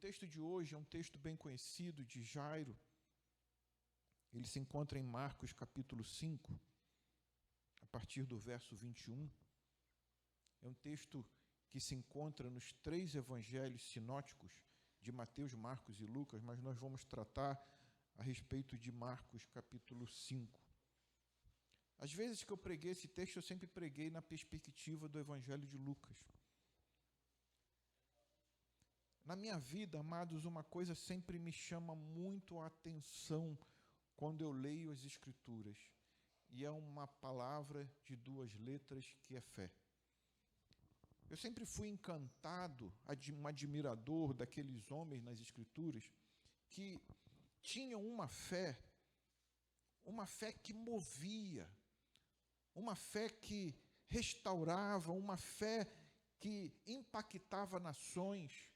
texto de hoje é um texto bem conhecido de Jairo. Ele se encontra em Marcos, capítulo 5, a partir do verso 21. É um texto que se encontra nos 3 evangelhos sinóticos de Mateus, Marcos e Lucas, mas nós vamos tratar a respeito de Marcos, capítulo 5. Às vezes que eu preguei esse texto, eu sempre preguei na perspectiva do evangelho de Lucas. Na minha vida, amados, uma coisa sempre me chama muito a atenção quando eu leio as Escrituras, e é uma palavra de 2 letras que é fé. Eu sempre fui encantado, um admirador daqueles homens nas Escrituras que tinham uma fé que movia, uma fé que restaurava, uma fé que impactava nações.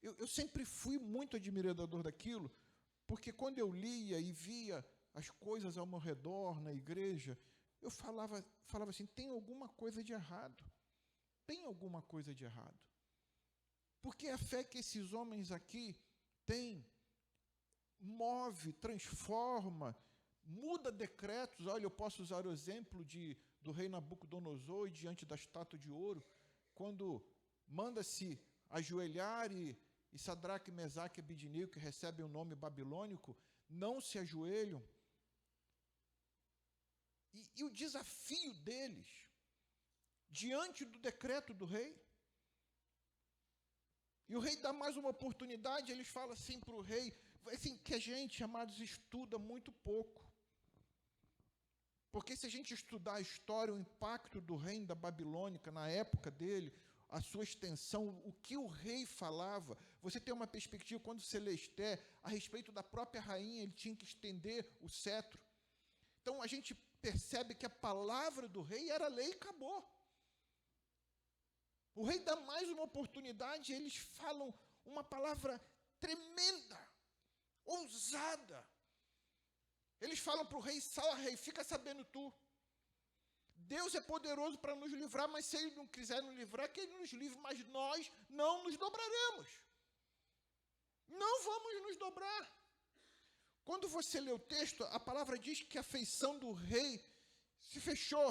Eu sempre fui muito admirador daquilo, porque quando eu lia e via as coisas ao meu redor na igreja, eu falava assim, tem alguma coisa de errado. Tem alguma coisa de errado. Porque a fé que esses homens aqui têm move, transforma, muda decretos. Olha, eu posso usar o exemplo do rei Nabucodonosor diante da estátua de ouro, quando manda-se ajoelhar e Sadraque, Mesaque e Abednego, que recebem o nome babilônico, não se ajoelham. E o desafio deles, diante do decreto do rei, e o rei dá mais uma oportunidade, eles falam assim para o rei, assim, que a gente, amados, estuda muito pouco. Porque se a gente estudar a história, o impacto do reino da Babilônica na época dele, a sua extensão, o que o rei falava, você tem uma perspectiva, quando você lê Esther, a respeito da própria rainha, ele tinha que estender o cetro. Então, a gente percebe que a palavra do rei era lei e acabou. O rei dá mais uma oportunidade, eles falam uma palavra tremenda, ousada. Eles falam para o rei, rei, fica sabendo tu. Deus é poderoso para nos livrar, mas se Ele não quiser nos livrar, que Ele nos livre, mas nós não nos dobraremos. Não vamos nos dobrar. Quando você lê o texto, a palavra diz que a feição do rei se fechou.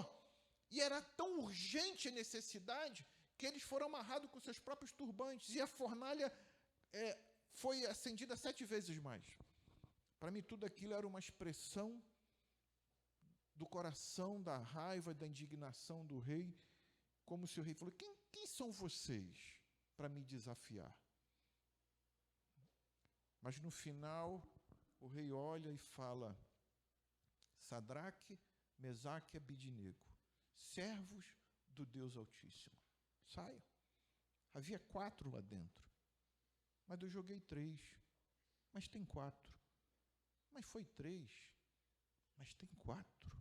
E era tão urgente a necessidade que eles foram amarrados com seus próprios turbantes. E a fornalha foi acendida 7 vezes mais. Para mim, tudo aquilo era uma expressão do coração, da raiva, da indignação do rei, como se o rei falou, quem são vocês para me desafiar? Mas no final, o rei olha e fala, Sadraque, Mesaque e Abednego, servos do Deus Altíssimo, saiam. Havia 4 lá dentro, mas eu joguei 3, mas tem 4. Mas foi 3, mas tem 4.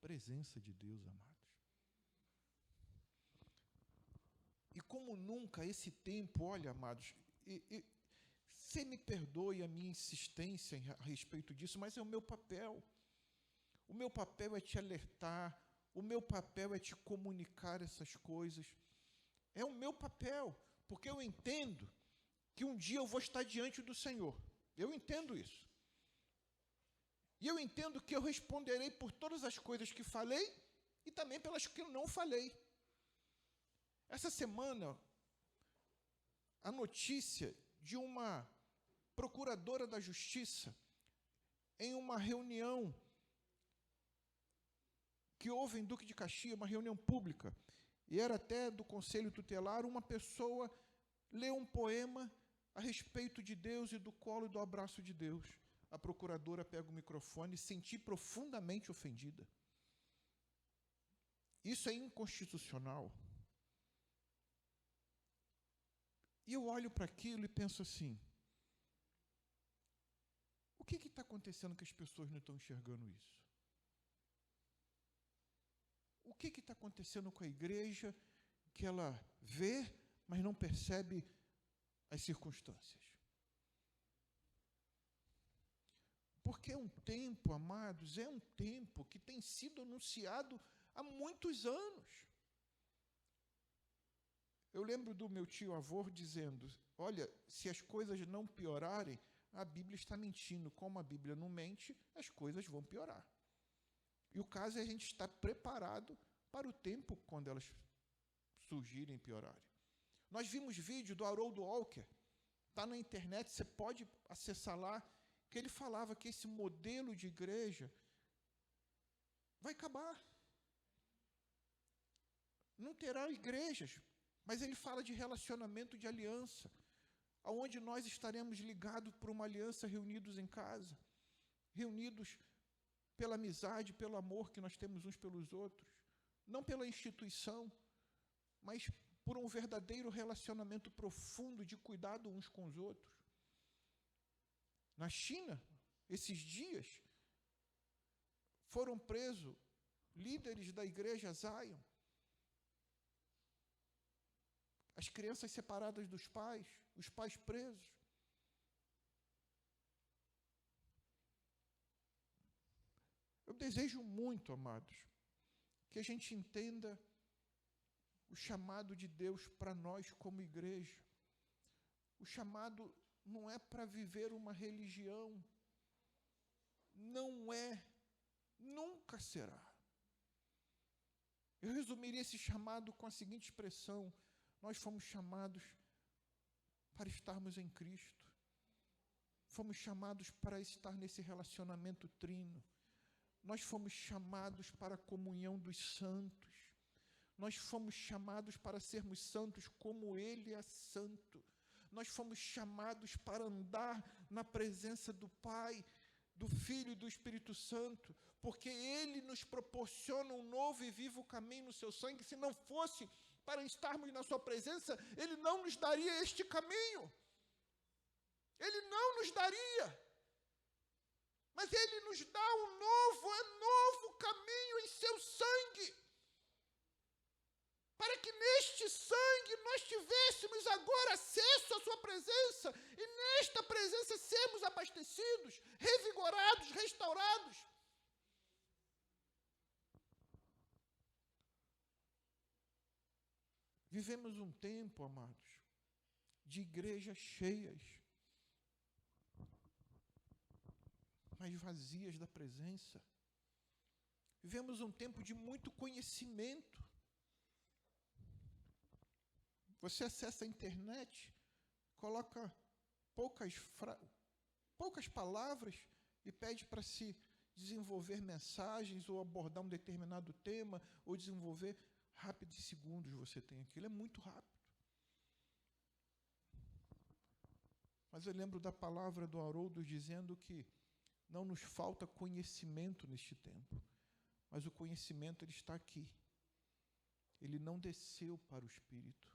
Presença de Deus, amados. E como nunca esse tempo, olha, amados, você me perdoe a minha insistência a respeito disso, mas é o meu papel. O meu papel é te alertar, o meu papel é te comunicar essas coisas. É o meu papel, porque eu entendo que um dia eu vou estar diante do Senhor. Eu entendo isso. E eu entendo que eu responderei por todas as coisas que falei e também pelas que eu não falei. Essa semana, a notícia de uma procuradora da Justiça, em uma reunião que houve em Duque de Caxias, uma reunião pública, e era até do Conselho Tutelar, uma pessoa leu um poema a respeito de Deus e do colo e do abraço de Deus. A procuradora pega o microfone e senti profundamente ofendida. Isso é inconstitucional. E eu olho para aquilo e penso assim, o que está acontecendo que as pessoas não estão enxergando isso? O que está acontecendo com a igreja que ela vê, mas não percebe as circunstâncias? Porque é um tempo, amados, é um tempo que tem sido anunciado há muitos anos. Eu lembro do meu tio-avô dizendo, olha, se as coisas não piorarem, a Bíblia está mentindo. Como a Bíblia não mente, as coisas vão piorar. E o caso é a gente estar preparado para o tempo quando elas surgirem e piorarem. Nós vimos vídeo do Harold Walker, está na internet, você pode acessar lá, que ele falava que esse modelo de igreja vai acabar. Não terá igrejas, mas ele fala de relacionamento, de aliança, aonde nós estaremos ligados por uma aliança, reunidos em casa, reunidos pela amizade, pelo amor que nós temos uns pelos outros, não pela instituição, mas por um verdadeiro relacionamento profundo de cuidado uns com os outros. Na China, esses dias, foram presos líderes da igreja Zion, as crianças separadas dos pais, os pais presos. Eu desejo muito, amados, que a gente entenda o chamado de Deus para nós como igreja. O chamado não é para viver uma religião. Não é. Nunca será. Eu resumiria esse chamado com a seguinte expressão: nós fomos chamados para estarmos em Cristo. Fomos chamados para estar nesse relacionamento trino. Nós fomos chamados para a comunhão dos santos. Nós fomos chamados para sermos santos como Ele é santo. Nós fomos chamados para andar na presença do Pai, do Filho e do Espírito Santo, porque Ele nos proporciona um novo e vivo caminho no seu sangue. Se não fosse para estarmos na sua presença, Ele não nos daria este caminho. Ele não nos daria. Mas Ele nos dá um novo caminho em seu sangue. Para que neste sangue nós tivéssemos agora acesso à sua presença, e nesta presença sermos abastecidos, revigorados, restaurados. Vivemos um tempo, amados, de igrejas cheias, mas vazias da presença. Vivemos um tempo de muito conhecimento. Você acessa a internet, coloca poucas palavras e pede para se desenvolver mensagens ou abordar um determinado tema ou desenvolver rápido, em segundos você tem aquilo. É muito rápido. Mas eu lembro da palavra do Haroldo dizendo que não nos falta conhecimento neste tempo, mas o conhecimento ele está aqui. Ele não desceu para o Espírito,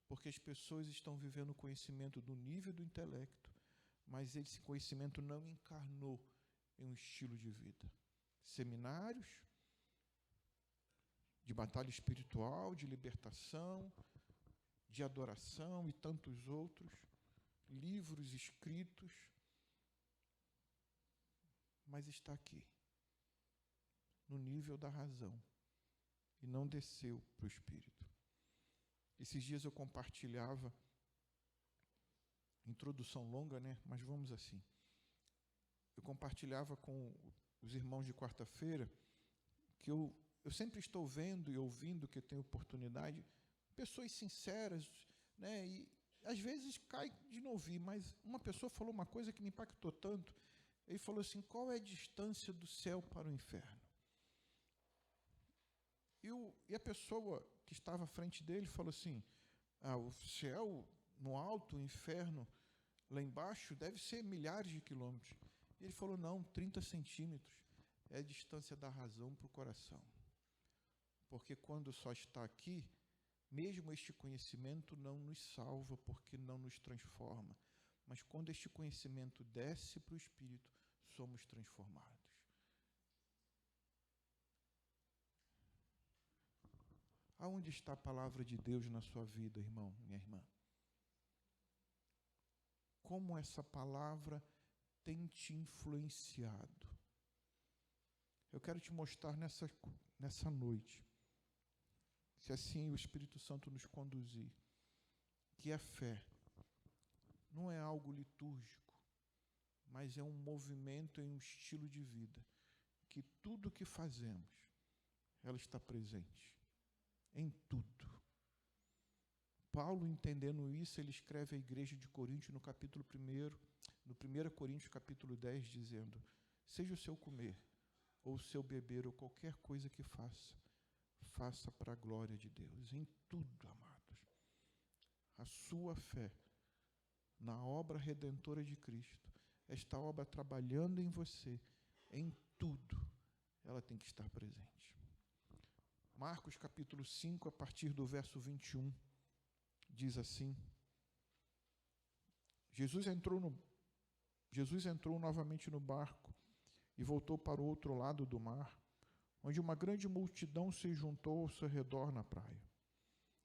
porque as pessoas estão vivendo o conhecimento do nível do intelecto, mas esse conhecimento não encarnou em um estilo de vida. Seminários de batalha espiritual, de libertação, de adoração e tantos outros, livros escritos, mas está aqui, no nível da razão, e não desceu para o Espírito. Esses dias eu compartilhava, introdução longa, né? Mas vamos assim. Eu compartilhava com os irmãos de quarta-feira que eu sempre estou vendo e ouvindo, que eu tenho oportunidade, pessoas sinceras, né? E às vezes cai de não ouvir, mas uma pessoa falou uma coisa que me impactou tanto. Ele falou assim: qual é a distância do céu para o inferno? E a pessoa que estava à frente dele falou assim: o céu no alto, o inferno lá embaixo, deve ser milhares de quilômetros. E ele falou: não, 30 centímetros é a distância da razão para o coração. Porque quando só está aqui, mesmo este conhecimento não nos salva, porque não nos transforma. Mas quando este conhecimento desce para o Espírito, somos transformados. Aonde está a palavra de Deus na sua vida, irmão, minha irmã? Como essa palavra tem te influenciado? Eu quero te mostrar nessa noite. se assim o Espírito Santo nos conduzir, que a fé não é algo litúrgico, mas é um movimento, um estilo de vida, que tudo que fazemos, ela está presente, em tudo. Paulo, entendendo isso, ele escreve à igreja de Corinto, no capítulo 1, no 1 Coríntios, capítulo 10, dizendo: seja o seu comer, ou o seu beber, ou qualquer coisa que faça, faça para a glória de Deus, em tudo, amados. A sua fé na obra redentora de Cristo, esta obra trabalhando em você, em tudo, ela tem que estar presente. Marcos capítulo 5, a partir do verso 21, diz assim: Jesus entrou novamente no barco e voltou para o outro lado do mar, onde uma grande multidão se juntou ao seu redor na praia.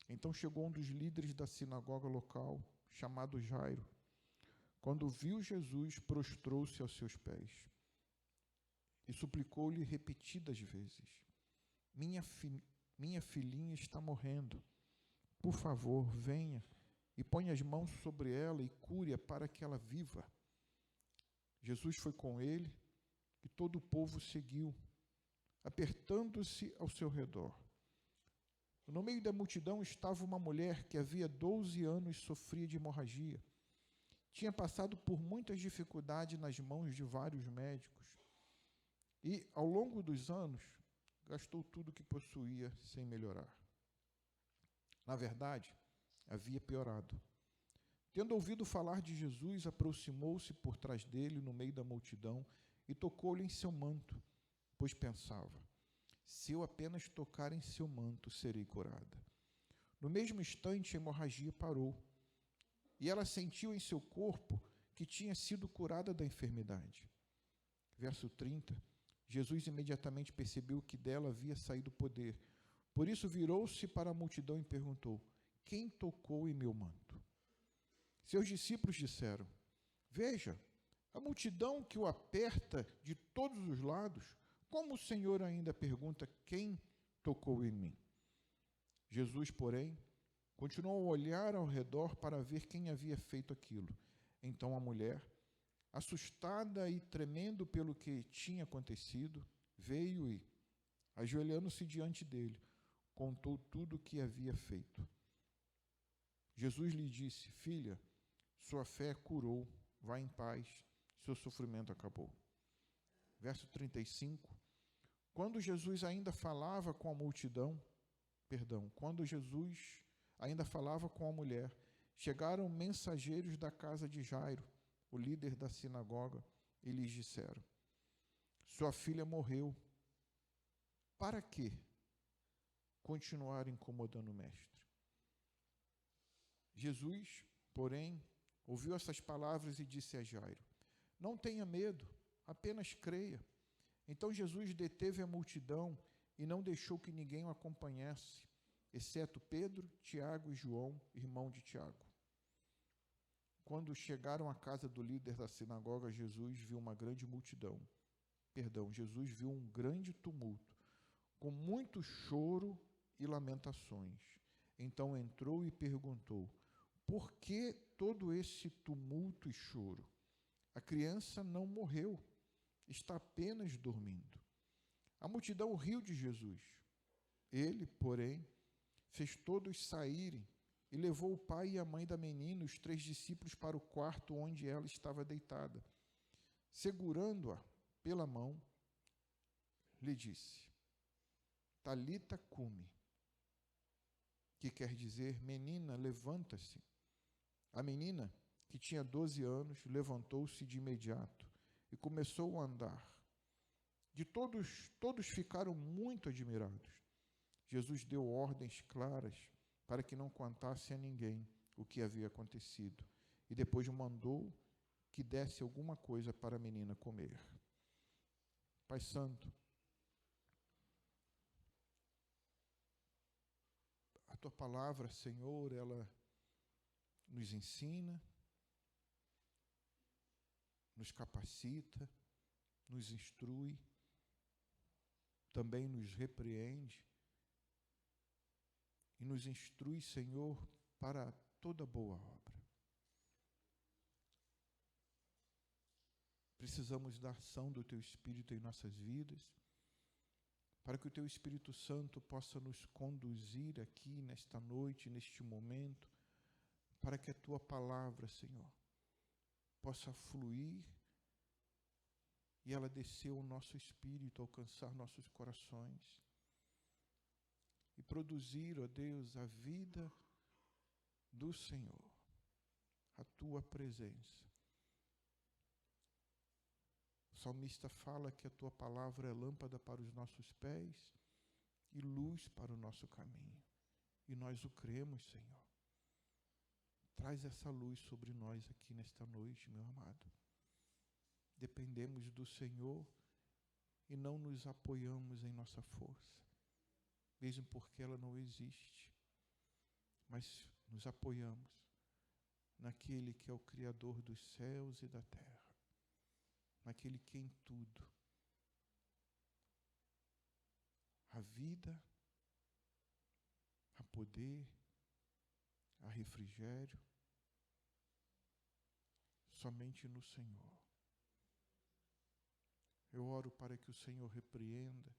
Então chegou um dos líderes da sinagoga local, chamado Jairo. Quando viu Jesus, prostrou-se aos seus pés e suplicou-lhe repetidas vezes: minha filhinha está morrendo. Por favor, venha e ponha as mãos sobre ela e cure-a para que ela viva. Jesus foi com ele e todo o povo seguiu, apertando-se ao seu redor. No meio da multidão estava uma mulher que havia 12 anos sofria de hemorragia. Tinha passado por muitas dificuldades nas mãos de vários médicos e, ao longo dos anos, gastou tudo o que possuía sem melhorar. Na verdade, havia piorado. Tendo ouvido falar de Jesus, aproximou-se por trás dele, no meio da multidão, e tocou-lhe em seu manto, pois pensava: se eu apenas tocar em seu manto, serei curada. No mesmo instante, a hemorragia parou, e ela sentiu em seu corpo que tinha sido curada da enfermidade. Verso 30, Jesus imediatamente percebeu que dela havia saído poder. Por isso virou-se para a multidão e perguntou: quem tocou em meu manto? Seus discípulos disseram: veja, a multidão que o aperta de todos os lados, como o Senhor ainda pergunta: quem tocou em mim? Jesus, porém, continuou a olhar ao redor para ver quem havia feito aquilo. Então a mulher, assustada e tremendo pelo que tinha acontecido, veio e, ajoelhando-se diante dele, contou tudo o que havia feito. Jesus lhe disse: filha, sua fé curou, vá em paz, seu sofrimento acabou. Verso 35, quando Jesus ainda falava com a mulher, chegaram mensageiros da casa de Jairo, o líder da sinagoga, e lhes disseram: sua filha morreu. Para quê continuar incomodando o mestre? Jesus, porém, ouviu essas palavras e disse a Jairo: não tenha medo, apenas creia. Então Jesus deteve a multidão e não deixou que ninguém o acompanhasse, exceto Pedro, Tiago e João, irmão de Tiago. Quando chegaram à casa do líder da sinagoga, Jesus viu um grande tumulto, com muito choro e lamentações. Então entrou e perguntou: por que todo esse tumulto e choro? A criança não morreu, está apenas dormindo. A multidão riu de Jesus. Ele, porém, fez todos saírem e levou o pai e a mãe da menina e os 3 discípulos para o quarto onde ela estava deitada. Segurando-a pela mão, lhe disse: Talita cumi, que quer dizer: menina, levanta-se. A menina, que tinha 12 anos, levantou-se de imediato e começou a andar. Todos ficaram muito admirados. Jesus deu ordens claras para que não contasse a ninguém o que havia acontecido e depois mandou que desse alguma coisa para a menina comer. Pai Santo, a Tua palavra, Senhor, ela nos ensina, nos capacita, nos instrui, também nos repreende e nos instrui, Senhor, para toda boa obra. Precisamos da ação do Teu Espírito em nossas vidas, para que o Teu Espírito Santo possa nos conduzir aqui nesta noite, neste momento, para que a Tua palavra, Senhor, possa fluir e ela descer ao nosso espírito, alcançar nossos corações e produzir, ó Deus, a vida do Senhor, a Tua presença. O salmista fala que a Tua palavra é lâmpada para os nossos pés e luz para o nosso caminho. E nós o cremos, Senhor. Traz essa luz sobre nós aqui nesta noite, meu amado. Dependemos do Senhor e não nos apoiamos em nossa força, mesmo porque ela não existe. Mas nos apoiamos naquele que é o Criador dos céus e da terra, naquele que em tudo há vida, há poder, há refrigério, somente no Senhor. Eu oro para que o Senhor repreenda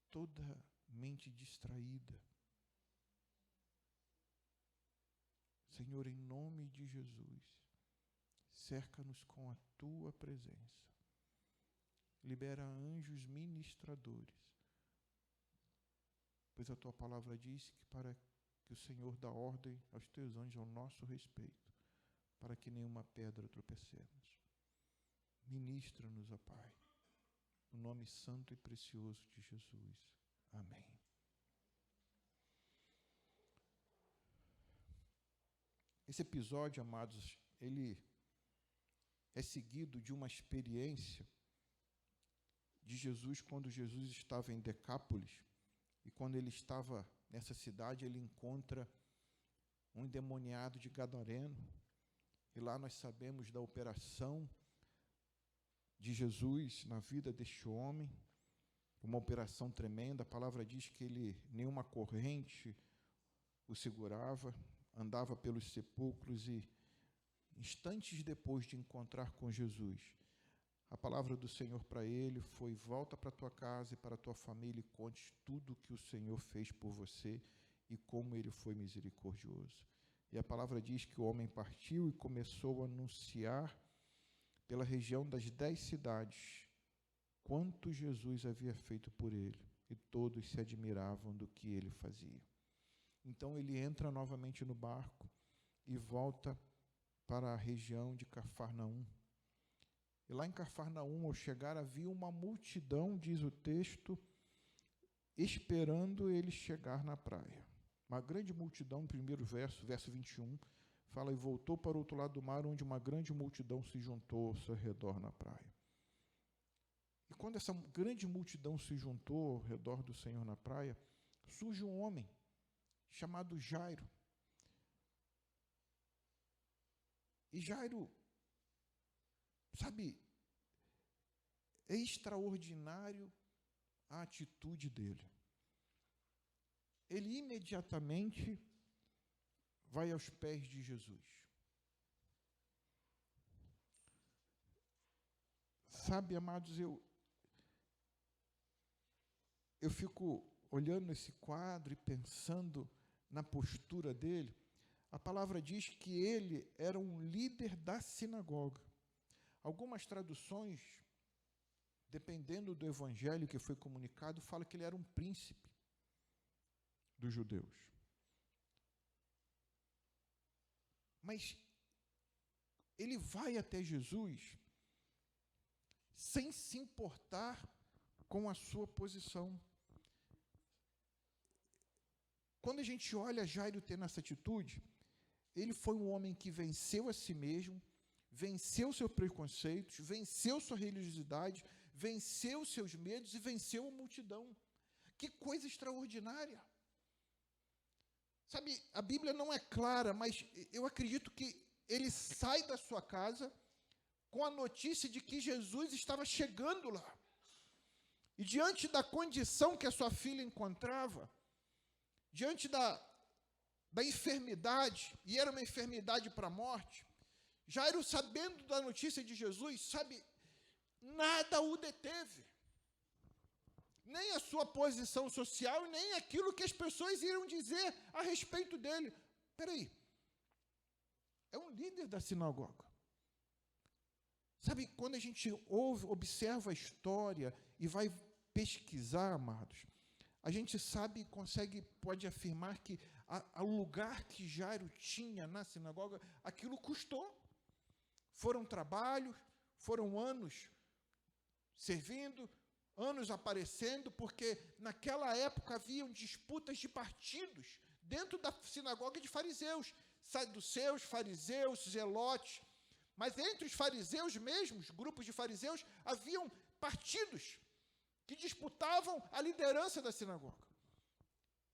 toda mente distraída. Senhor, em nome de Jesus, cerca-nos com a Tua presença. Libera anjos ministradores, pois a Tua palavra diz que para que o Senhor dá ordem aos Teus anjos ao nosso respeito, para que nenhuma pedra tropecemos. Ministra-nos, ó Pai, no nome santo e precioso de Jesus. Amém. Esse episódio, amados, ele é seguido de uma experiência de Jesus quando Jesus estava em Decápolis, e quando ele estava nessa cidade, ele encontra um endemoniado de Gadareno, e lá nós sabemos da operação de Jesus na vida deste homem, uma operação tremenda. A palavra diz que nenhuma corrente o segurava, andava pelos sepulcros e, instantes depois de encontrar com Jesus, a palavra do Senhor para ele foi: volta para a tua casa e para a tua família e conte tudo o que o Senhor fez por você e como ele foi misericordioso. E a palavra diz que o homem partiu e começou a anunciar pela região das 10 cidades quanto Jesus havia feito por ele, e todos se admiravam do que ele fazia. Então ele entra novamente no barco e volta para a região de Cafarnaum. E lá em Cafarnaum, ao chegar, havia uma multidão, diz o texto, esperando ele chegar na praia. Uma grande multidão, no primeiro verso 21, fala: e voltou para o outro lado do mar, onde uma grande multidão se juntou ao seu redor na praia. E quando essa grande multidão se juntou ao redor do Senhor na praia, surge um homem chamado Jairo. E Jairo, sabe, é extraordinário a atitude dele. Ele imediatamente vai aos pés de Jesus. Sabe, amados, eu fico olhando esse quadro e pensando na postura dele. A palavra diz que ele era um líder da sinagoga. Algumas traduções, dependendo do evangelho que foi comunicado, fala que ele era um príncipe dos judeus. Mas ele vai até Jesus sem se importar com a sua posição. Quando a gente olha Jairo tendo essa atitude, ele foi um homem que venceu a si mesmo, venceu seus preconceitos, venceu sua religiosidade, venceu seus medos e venceu a multidão. Que coisa extraordinária! Sabe, a Bíblia não é clara, mas eu acredito que ele sai da sua casa com a notícia de que Jesus estava chegando lá. E diante da condição que a sua filha encontrava, diante da enfermidade, e era uma enfermidade para a morte, Jairo, sabendo da notícia de Jesus, sabe, nada o deteve. Nem a sua posição social, nem aquilo que as pessoas iriam dizer a respeito dele. Espera aí, é um líder da sinagoga. Sabe, quando a gente observa a história e vai pesquisar, amados, a gente sabe, pode afirmar que o lugar que Jairo tinha na sinagoga, aquilo custou. Foram trabalhos, foram anos servindo, anos aparecendo, porque naquela época haviam disputas de partidos dentro da sinagoga de fariseus, saduceus, fariseus, zelotes. Mas entre os fariseus mesmos, grupos de fariseus, haviam partidos que disputavam a liderança da sinagoga.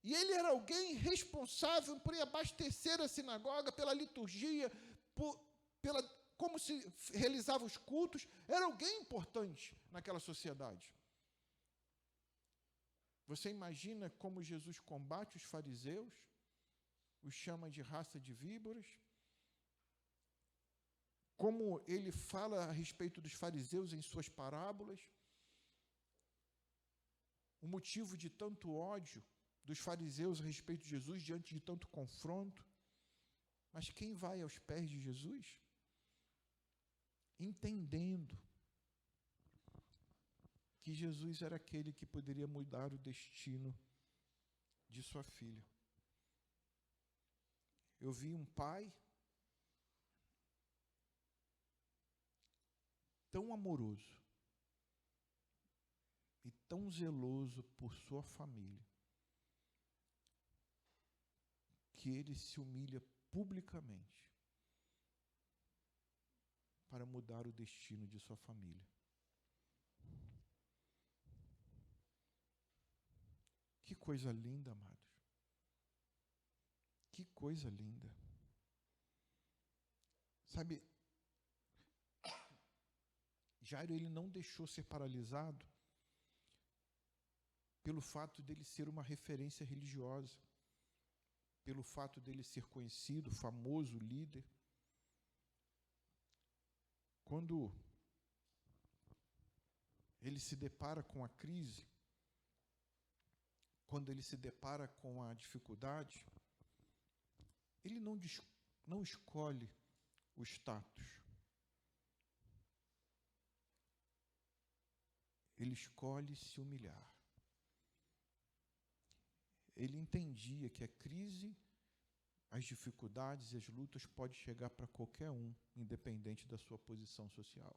E ele era alguém responsável por abastecer a sinagoga pela liturgia, como se realizavam os cultos. Era alguém importante naquela sociedade. Você imagina como Jesus combate os fariseus, os chama de raça de víboras, como ele fala a respeito dos fariseus em suas parábolas, o motivo de tanto ódio dos fariseus a respeito de Jesus diante de tanto confronto. Mas quem vai aos pés de Jesus? Entendendo que Jesus era aquele que poderia mudar o destino de sua filha. Eu vi um pai tão amoroso e tão zeloso por sua família, que ele se humilha publicamente para mudar o destino de sua família. Que coisa linda, amados. Que coisa linda. Sabe, Jairo, ele não deixou ser paralisado pelo fato dele ser uma referência religiosa, pelo fato dele ser conhecido, famoso, líder. Quando ele se depara com a crise, quando ele se depara com a dificuldade, ele não escolhe o status. Ele escolhe se humilhar. Ele entendia que a crise, as dificuldades e as lutas podem chegar para qualquer um, independente da sua posição social.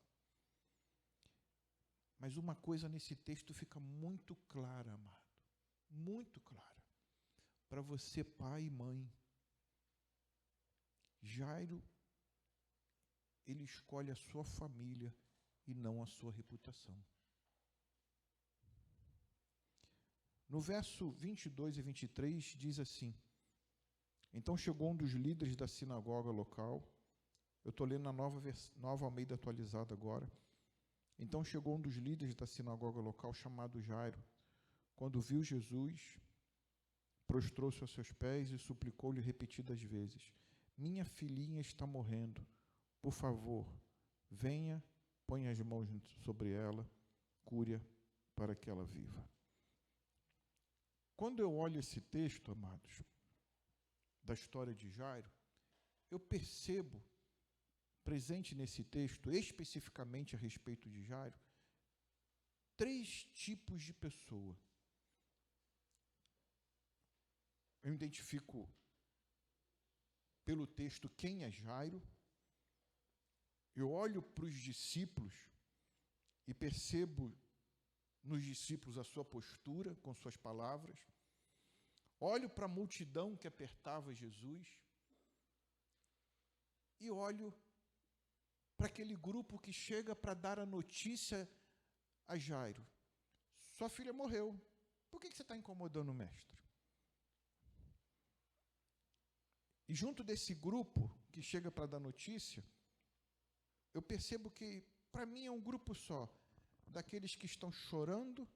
Mas uma coisa nesse texto fica muito clara, amado, muito clara, para você, pai e mãe. Jairo, ele escolhe a sua família e não a sua reputação. No verso 22 e 23 diz assim: então chegou um dos líderes da sinagoga local. Eu estou lendo na nova Almeida atualizada agora. Então chegou um dos líderes da sinagoga local, chamado Jairo. Quando viu Jesus, prostrou-se aos seus pés e suplicou-lhe repetidas vezes: minha filhinha está morrendo. Por favor, venha, ponha as mãos sobre ela, cure-a para que ela viva. Quando eu olho esse texto, amados, da história de Jairo, eu percebo, presente nesse texto, especificamente a respeito de Jairo, 3 tipos de pessoa. Eu identifico pelo texto quem é Jairo, eu olho para os discípulos e percebo nos discípulos a sua postura, com suas palavras. Olho para a multidão que apertava Jesus e olho para aquele grupo que chega para dar a notícia a Jairo: sua filha morreu, por que você está incomodando o mestre? E junto desse grupo que chega para dar notícia, eu percebo que, para mim, é um grupo só, daqueles que estão chorando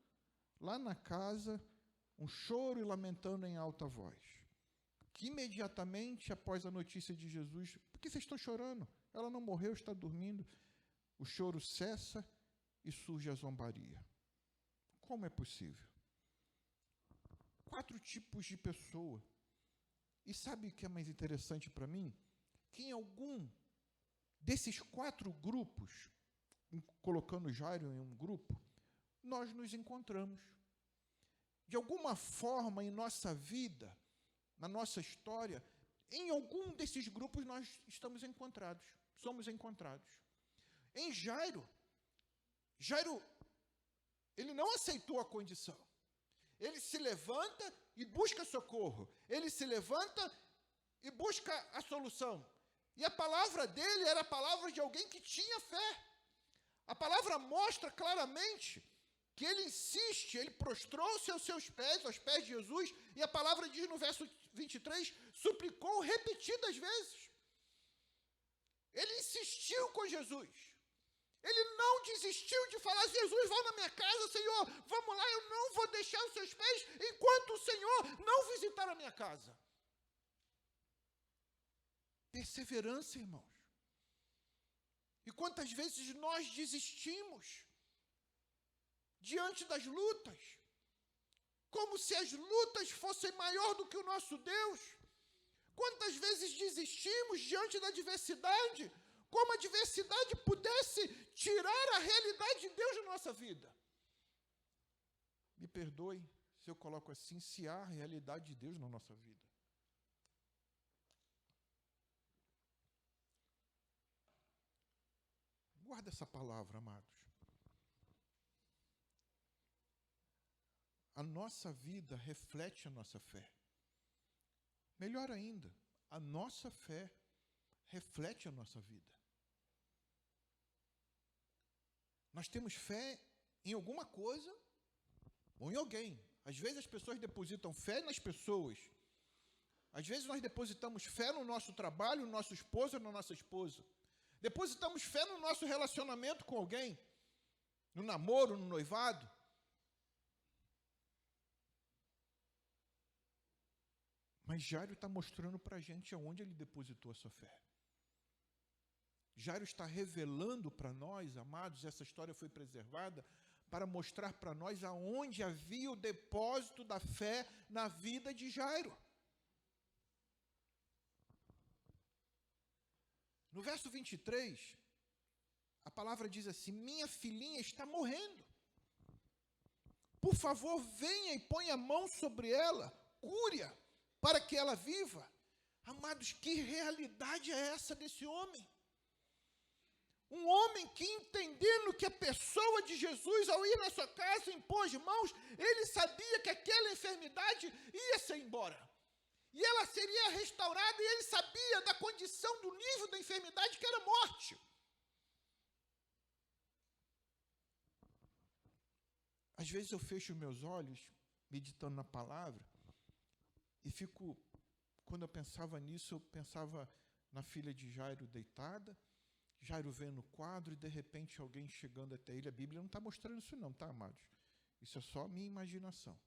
lá na casa, um choro e lamentando em alta voz. Que imediatamente após a notícia de Jesus, por que vocês estão chorando? Ela não morreu, está dormindo. O choro cessa e surge a zombaria. Como é possível? 4 tipos de pessoa. E sabe o que é mais interessante para mim? Que em algum desses 4 grupos, colocando Jairo em um grupo, nós nos encontramos. De alguma forma em nossa vida, na nossa história, em algum desses grupos nós estamos encontrados, somos encontrados. Em Jairo, ele não aceitou a condição. Ele se levanta e busca socorro. Ele se levanta e busca a solução. E a palavra dele era a palavra de alguém que tinha fé. A palavra mostra claramente que ele insiste, ele prostrou-se aos seus pés, aos pés de Jesus, e a palavra diz no verso 23, suplicou repetidas vezes. Ele insistiu com Jesus. Ele não desistiu de falar, Jesus, vá na minha casa, Senhor, vamos lá, eu não vou deixar os seus pés enquanto o Senhor não visitar a minha casa. Perseverança, irmãos. E quantas vezes nós desistimos diante das lutas, como se as lutas fossem maior do que o nosso Deus. Quantas vezes desistimos diante da adversidade, como a adversidade pudesse tirar a realidade de Deus da nossa vida. Me perdoe se eu coloco assim, se há a realidade de Deus na nossa vida. Guarda essa palavra, amados. A nossa vida reflete a nossa fé. Melhor ainda, a nossa fé reflete a nossa vida. Nós temos fé em alguma coisa ou em alguém. Às vezes as pessoas depositam fé nas pessoas. Às vezes nós depositamos fé no nosso trabalho, no nosso esposo ou na nossa esposa. Depositamos fé no nosso relacionamento com alguém, no namoro, no noivado. Mas Jairo está mostrando para a gente aonde ele depositou a sua fé. Jairo está revelando para nós, amados, essa história foi preservada para mostrar para nós aonde havia o depósito da fé na vida de Jairo. No verso 23, a palavra diz assim, minha filhinha está morrendo. Por favor, venha e ponha a mão sobre ela, cure-a, para que ela viva. Amados, que realidade é essa desse homem? Um homem que, entendendo que a pessoa de Jesus, ao ir na sua casa, impôs mãos, ele sabia que aquela enfermidade ia ser embora. E ela seria restaurada, e ele sabia da condição, do nível da enfermidade, que era morte. Às vezes eu fecho meus olhos, meditando na palavra, e fico, quando eu pensava nisso, eu pensava na filha de Jairo deitada, Jairo vendo o quadro, e de repente alguém chegando até ele. A Bíblia não está mostrando isso não, tá, amados? Isso é só a minha imaginação.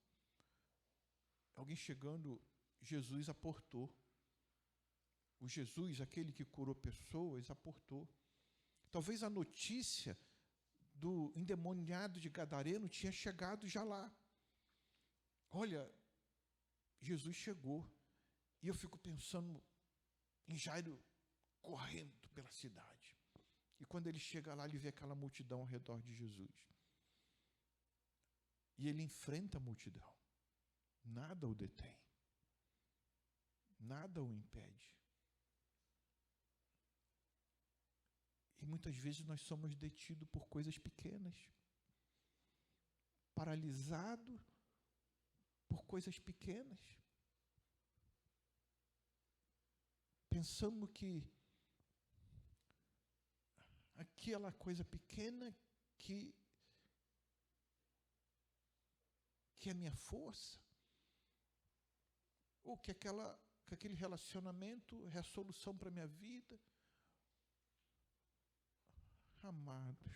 Alguém chegando, Jesus aportou. O Jesus, aquele que curou pessoas, aportou. Talvez a notícia do endemoniado de Gadareno tinha chegado já lá. Olha, Jesus chegou. E eu fico pensando em Jairo correndo pela cidade. E quando ele chega lá, ele vê aquela multidão ao redor de Jesus. E ele enfrenta a multidão. Nada o detém. Nada o impede. E muitas vezes nós somos detidos por coisas pequenas. Paralisados por coisas pequenas. Pensamos que aquela coisa pequena que é minha força, ou que aquele relacionamento é a solução para a minha vida. Amados,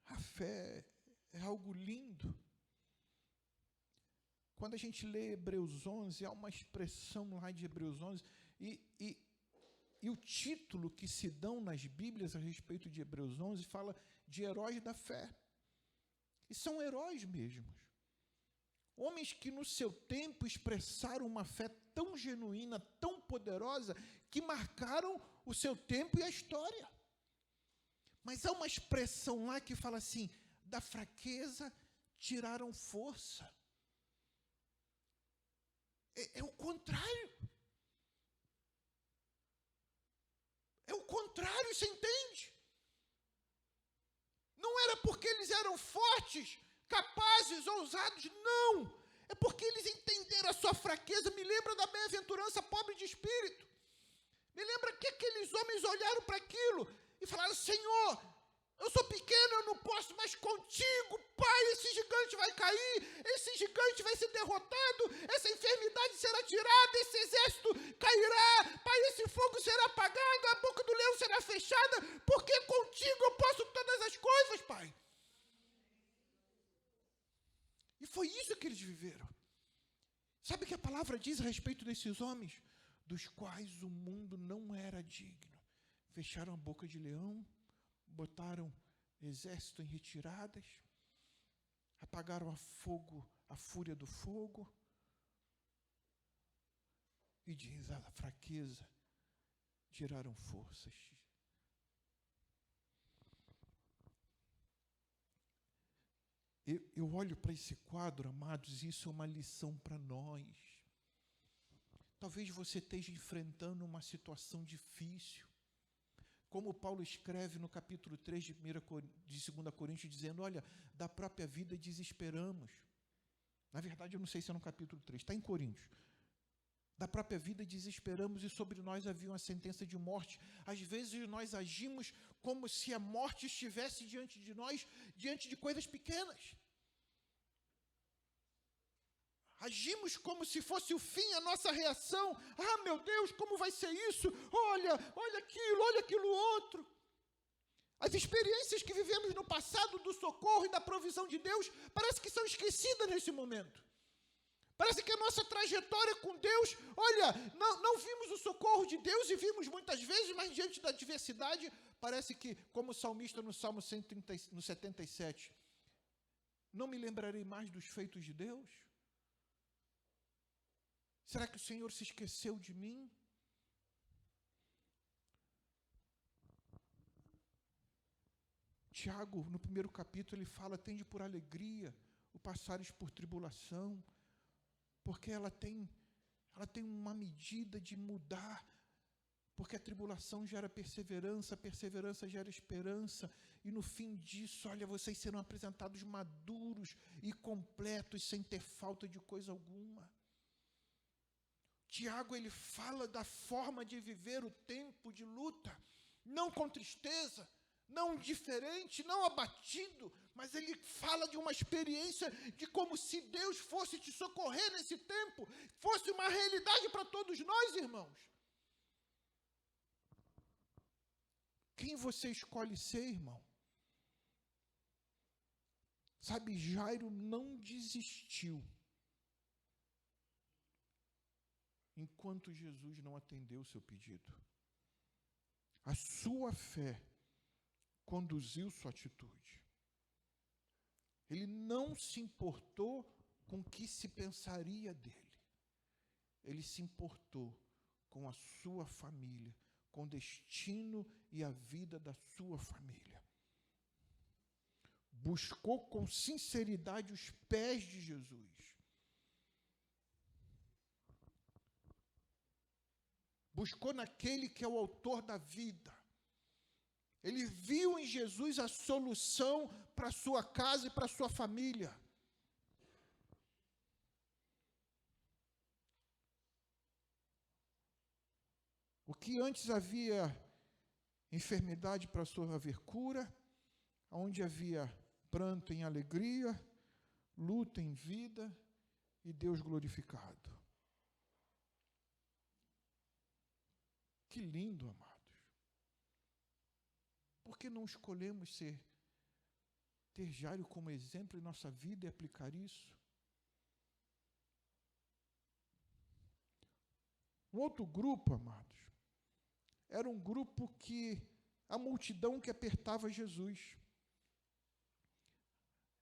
a fé é algo lindo. Quando a gente lê Hebreus 11, há uma expressão lá de Hebreus 11, e o título que se dão nas Bíblias a respeito de Hebreus 11 fala de heróis da fé. E são heróis mesmos. Homens que no seu tempo expressaram uma fé tão genuína, tão poderosa, que marcaram o seu tempo e a história. Mas há uma expressão lá que fala assim, da fraqueza tiraram força. É o contrário. É o contrário, você entende? Não era porque eles eram fortes, capazes, ousados, não. É porque eles entenderam a sua fraqueza. Me lembra da bem-aventurança pobre de espírito. Me lembra que aqueles homens olharam para aquilo e falaram, Senhor, eu sou pequeno, eu não posso, mas contigo, Pai, esse gigante vai cair, esse gigante vai ser derrotado, essa enfermidade será tirada, esse exército cairá, Pai, esse fogo será apagado, a boca do leão será fechada, porque contigo eu posso todas as coisas, Pai. E foi isso que eles viveram. Sabe o que a palavra diz a respeito desses homens? Dos quais o mundo não era digno. Fecharam a boca de leão, botaram exército em retiradas, apagaram a fúria do fogo, e diz a fraqueza, tiraram forças. Eu olho para esse quadro, amados, e isso é uma lição para nós. Talvez você esteja enfrentando uma situação difícil, como Paulo escreve no capítulo 3 de 2 Coríntios, dizendo, olha, da própria vida desesperamos. Na verdade, eu não sei se é no capítulo 3, está em Coríntios. Da própria vida desesperamos e sobre nós havia uma sentença de morte. Às vezes nós agimos como se a morte estivesse diante de nós, diante de coisas pequenas. Agimos como se fosse o fim, a nossa reação. Ah, meu Deus, como vai ser isso? Olha aquilo outro. As experiências que vivemos no passado do socorro e da provisão de Deus, parece que são esquecidas nesse momento. Parece que a nossa trajetória com Deus, olha, não vimos o socorro de Deus e vimos muitas vezes, mas diante da adversidade, parece que, como o salmista no Salmo 77, não me lembrarei mais dos feitos de Deus? Será que o Senhor se esqueceu de mim? Tiago, no primeiro capítulo, ele fala, tende por alegria o passares por tribulação, porque ela tem uma medida de mudar, porque a tribulação gera perseverança, a perseverança gera esperança, e no fim disso, olha, vocês serão apresentados maduros e completos, sem ter falta de coisa alguma. Tiago, ele fala da forma de viver o tempo de luta, não com tristeza, não indiferente, não abatido, mas ele fala de uma experiência de como se Deus fosse te socorrer nesse tempo, fosse uma realidade para todos nós, irmãos. Quem você escolhe ser, irmão? Sabe, Jairo não desistiu enquanto Jesus não atendeu o seu pedido. A sua fé conduziu sua atitude. Ele não se importou com o que se pensaria dele. Ele se importou com a sua família, com o destino e a vida da sua família. Buscou com sinceridade os pés de Jesus. Buscou naquele que é o autor da vida. Ele viu em Jesus a solução para a sua casa e para a sua família. O que antes havia enfermidade, passou a haver cura, onde havia pranto em alegria, luta em vida e Deus glorificado. Que lindo, amados. Por que não escolhemos ser ter Jairo como exemplo em nossa vida e aplicar isso? Um outro grupo, amados, era um grupo que a multidão que apertava Jesus.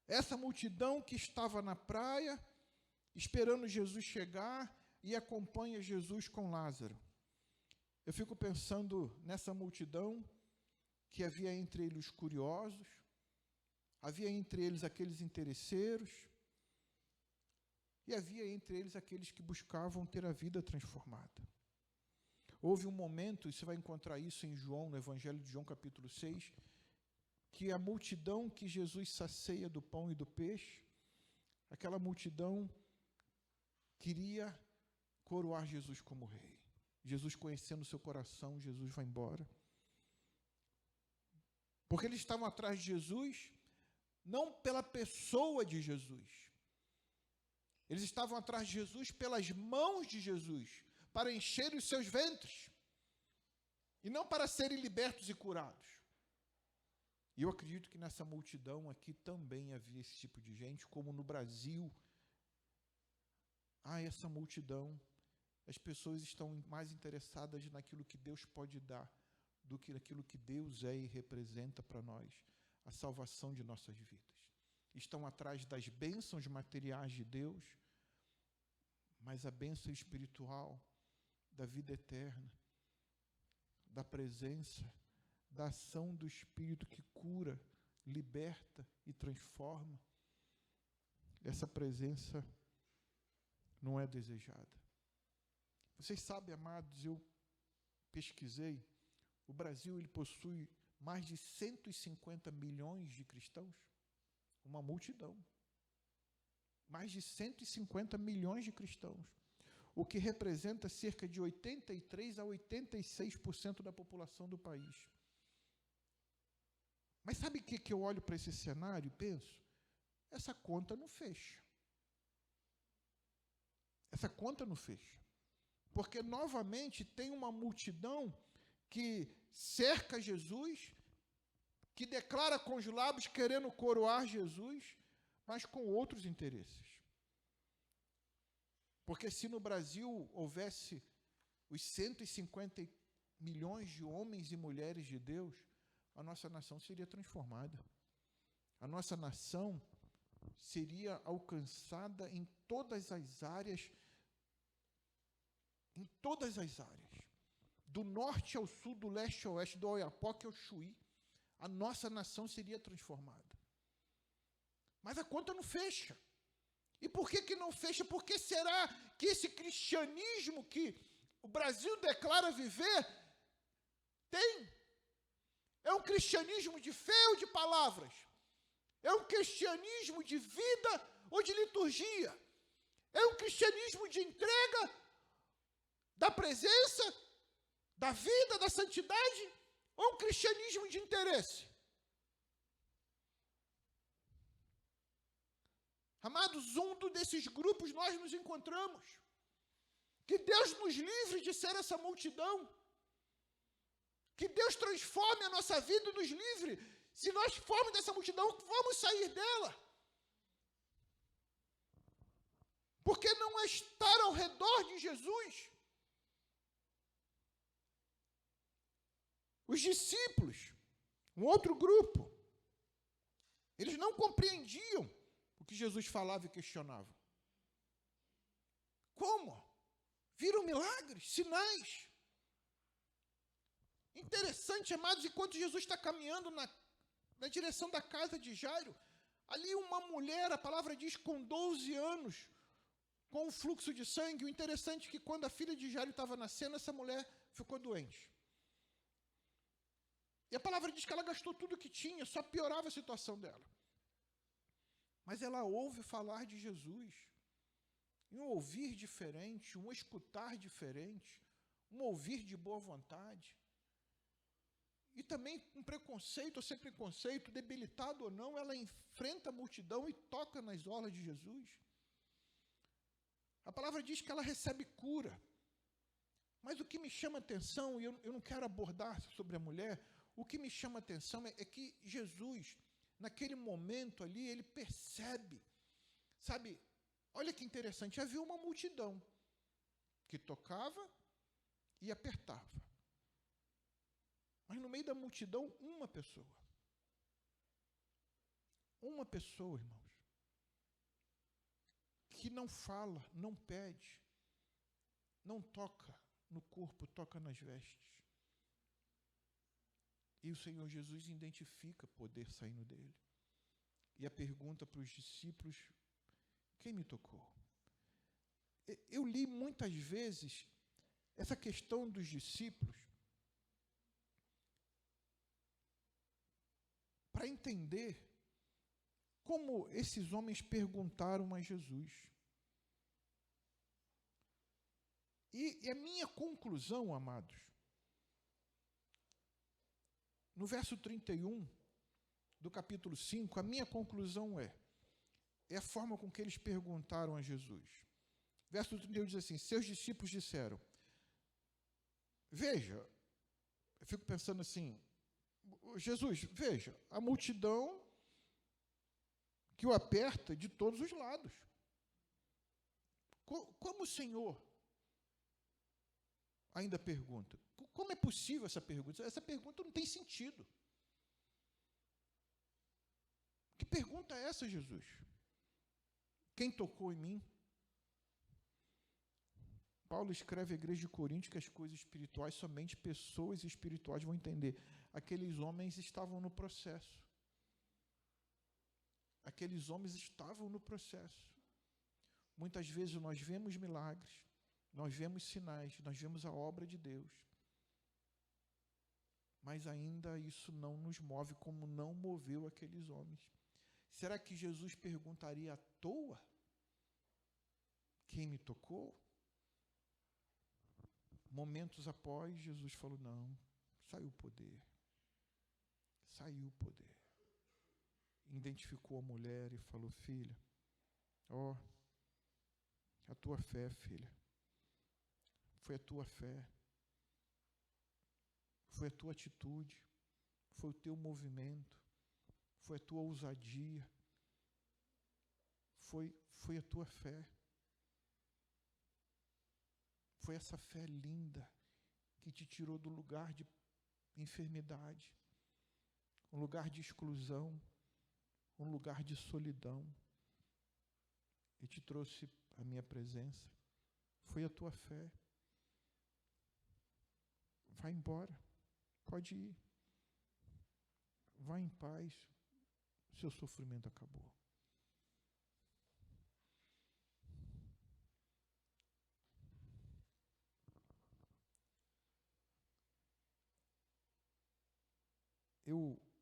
Essa multidão que estava na praia, esperando Jesus chegar, e acompanha Jesus com Lázaro. Eu fico pensando nessa multidão que havia entre eles os curiosos, havia entre eles aqueles interesseiros, e havia entre eles aqueles que buscavam ter a vida transformada. Houve um momento, e você vai encontrar isso em João, no Evangelho de João, capítulo 6, que a multidão que Jesus sacia do pão e do peixe, aquela multidão queria coroar Jesus como rei. Jesus, conhecendo o seu coração, Jesus vai embora. Porque eles estavam atrás de Jesus, não pela pessoa de Jesus. Eles estavam atrás de Jesus pelas mãos de Jesus, para encher os seus ventres, e não para serem libertos e curados. E eu acredito que nessa multidão aqui também havia esse tipo de gente, como no Brasil. Há essa multidão. As pessoas estão mais interessadas naquilo que Deus pode dar do que naquilo que Deus é e representa para nós, a salvação de nossas vidas. Estão atrás das bênçãos materiais de Deus, mas a bênção espiritual, da vida eterna, da presença, da ação do Espírito que cura, liberta e transforma, essa presença não é desejada. Vocês sabem, amados, eu pesquisei, o Brasil ele possui mais de 150 milhões de cristãos, uma multidão. Mais de 150 milhões de cristãos, o que representa cerca de 83% a 86% da população do país. Mas sabe o que eu olho para esse cenário e penso? Essa conta não fecha. Essa conta não fecha. Porque, novamente, tem uma multidão que cerca Jesus, que declara com os lábios querendo coroar Jesus, mas com outros interesses. Porque se no Brasil houvesse os 150 milhões de homens e mulheres de Deus, a nossa nação seria transformada. A nossa nação seria alcançada em todas as áreas, do norte ao sul, do leste ao oeste, do Oiapoque ao Chuí, a nossa nação seria transformada. Mas a conta não fecha. E por que não fecha? Por que será que esse cristianismo que o Brasil declara viver é um cristianismo de fé ou de palavras? É um cristianismo de vida ou de liturgia? É um cristianismo de entrega da presença, da vida, da santidade? Ou um cristianismo de interesse? Amados, um desses grupos nós nos encontramos. Que Deus nos livre de ser essa multidão. Que Deus transforme a nossa vida e nos livre. Se nós formos dessa multidão, vamos sair dela. Porque não é estar ao redor de Jesus. Os discípulos, um outro grupo, eles não compreendiam o que Jesus falava e questionava. Como? Viram milagres, sinais. Interessante, amados, enquanto Jesus está caminhando na direção da casa de Jairo, ali uma mulher, a palavra diz, com 12 anos, com um fluxo de sangue. O interessante é que quando a filha de Jairo estava nascendo, essa mulher ficou doente. E a palavra diz que ela gastou tudo o que tinha, só piorava a situação dela. Mas ela ouve falar de Jesus. Um ouvir diferente, um escutar diferente, um ouvir de boa vontade. E também com preconceito ou sem preconceito, debilitado ou não, ela enfrenta a multidão e toca nas orlas de Jesus. A palavra diz que ela recebe cura. Mas o que me chama a atenção, e eu não quero abordar sobre a mulher, o que me chama a atenção é que Jesus naquele momento ali, ele percebe, sabe, olha que interessante, havia uma multidão que tocava e apertava. Mas no meio da multidão, uma pessoa. Uma pessoa, irmãos, que não fala, não pede, não toca no corpo, toca nas vestes. E o Senhor Jesus identifica poder saindo dele. E a pergunta para os discípulos: quem me tocou? Eu li muitas vezes essa questão dos discípulos para entender como esses homens perguntaram a Jesus. E a minha conclusão, amados, no verso 31 do capítulo 5, a minha conclusão é a forma com que eles perguntaram a Jesus. Verso 31 diz assim: seus discípulos disseram, veja, eu fico pensando assim, Jesus, veja, a multidão que o aperta de todos os lados. Como o Senhor ainda pergunta? Como é possível essa pergunta? Essa pergunta não tem sentido. Que pergunta é essa, Jesus? Quem tocou em mim? Paulo escreve à igreja de Corinto que as coisas espirituais, somente pessoas espirituais vão entender. Aqueles homens estavam no processo. Aqueles homens estavam no processo. Muitas vezes nós vemos milagres, nós vemos sinais, nós vemos a obra de Deus. Mas ainda isso não nos move como não moveu aqueles homens. Será que Jesus perguntaria à toa quem me tocou? Momentos após, Jesus falou, não, saiu o poder. Saiu o poder. Identificou a mulher e falou, filha, a tua fé, filha, foi a tua fé, foi a tua atitude, foi o teu movimento, foi a tua ousadia, foi a tua fé. Foi essa fé linda que te tirou do lugar de enfermidade, um lugar de exclusão, um lugar de solidão, e te trouxe a minha presença. Foi a tua fé. Vai embora, pode ir. Vai em paz, seu sofrimento acabou.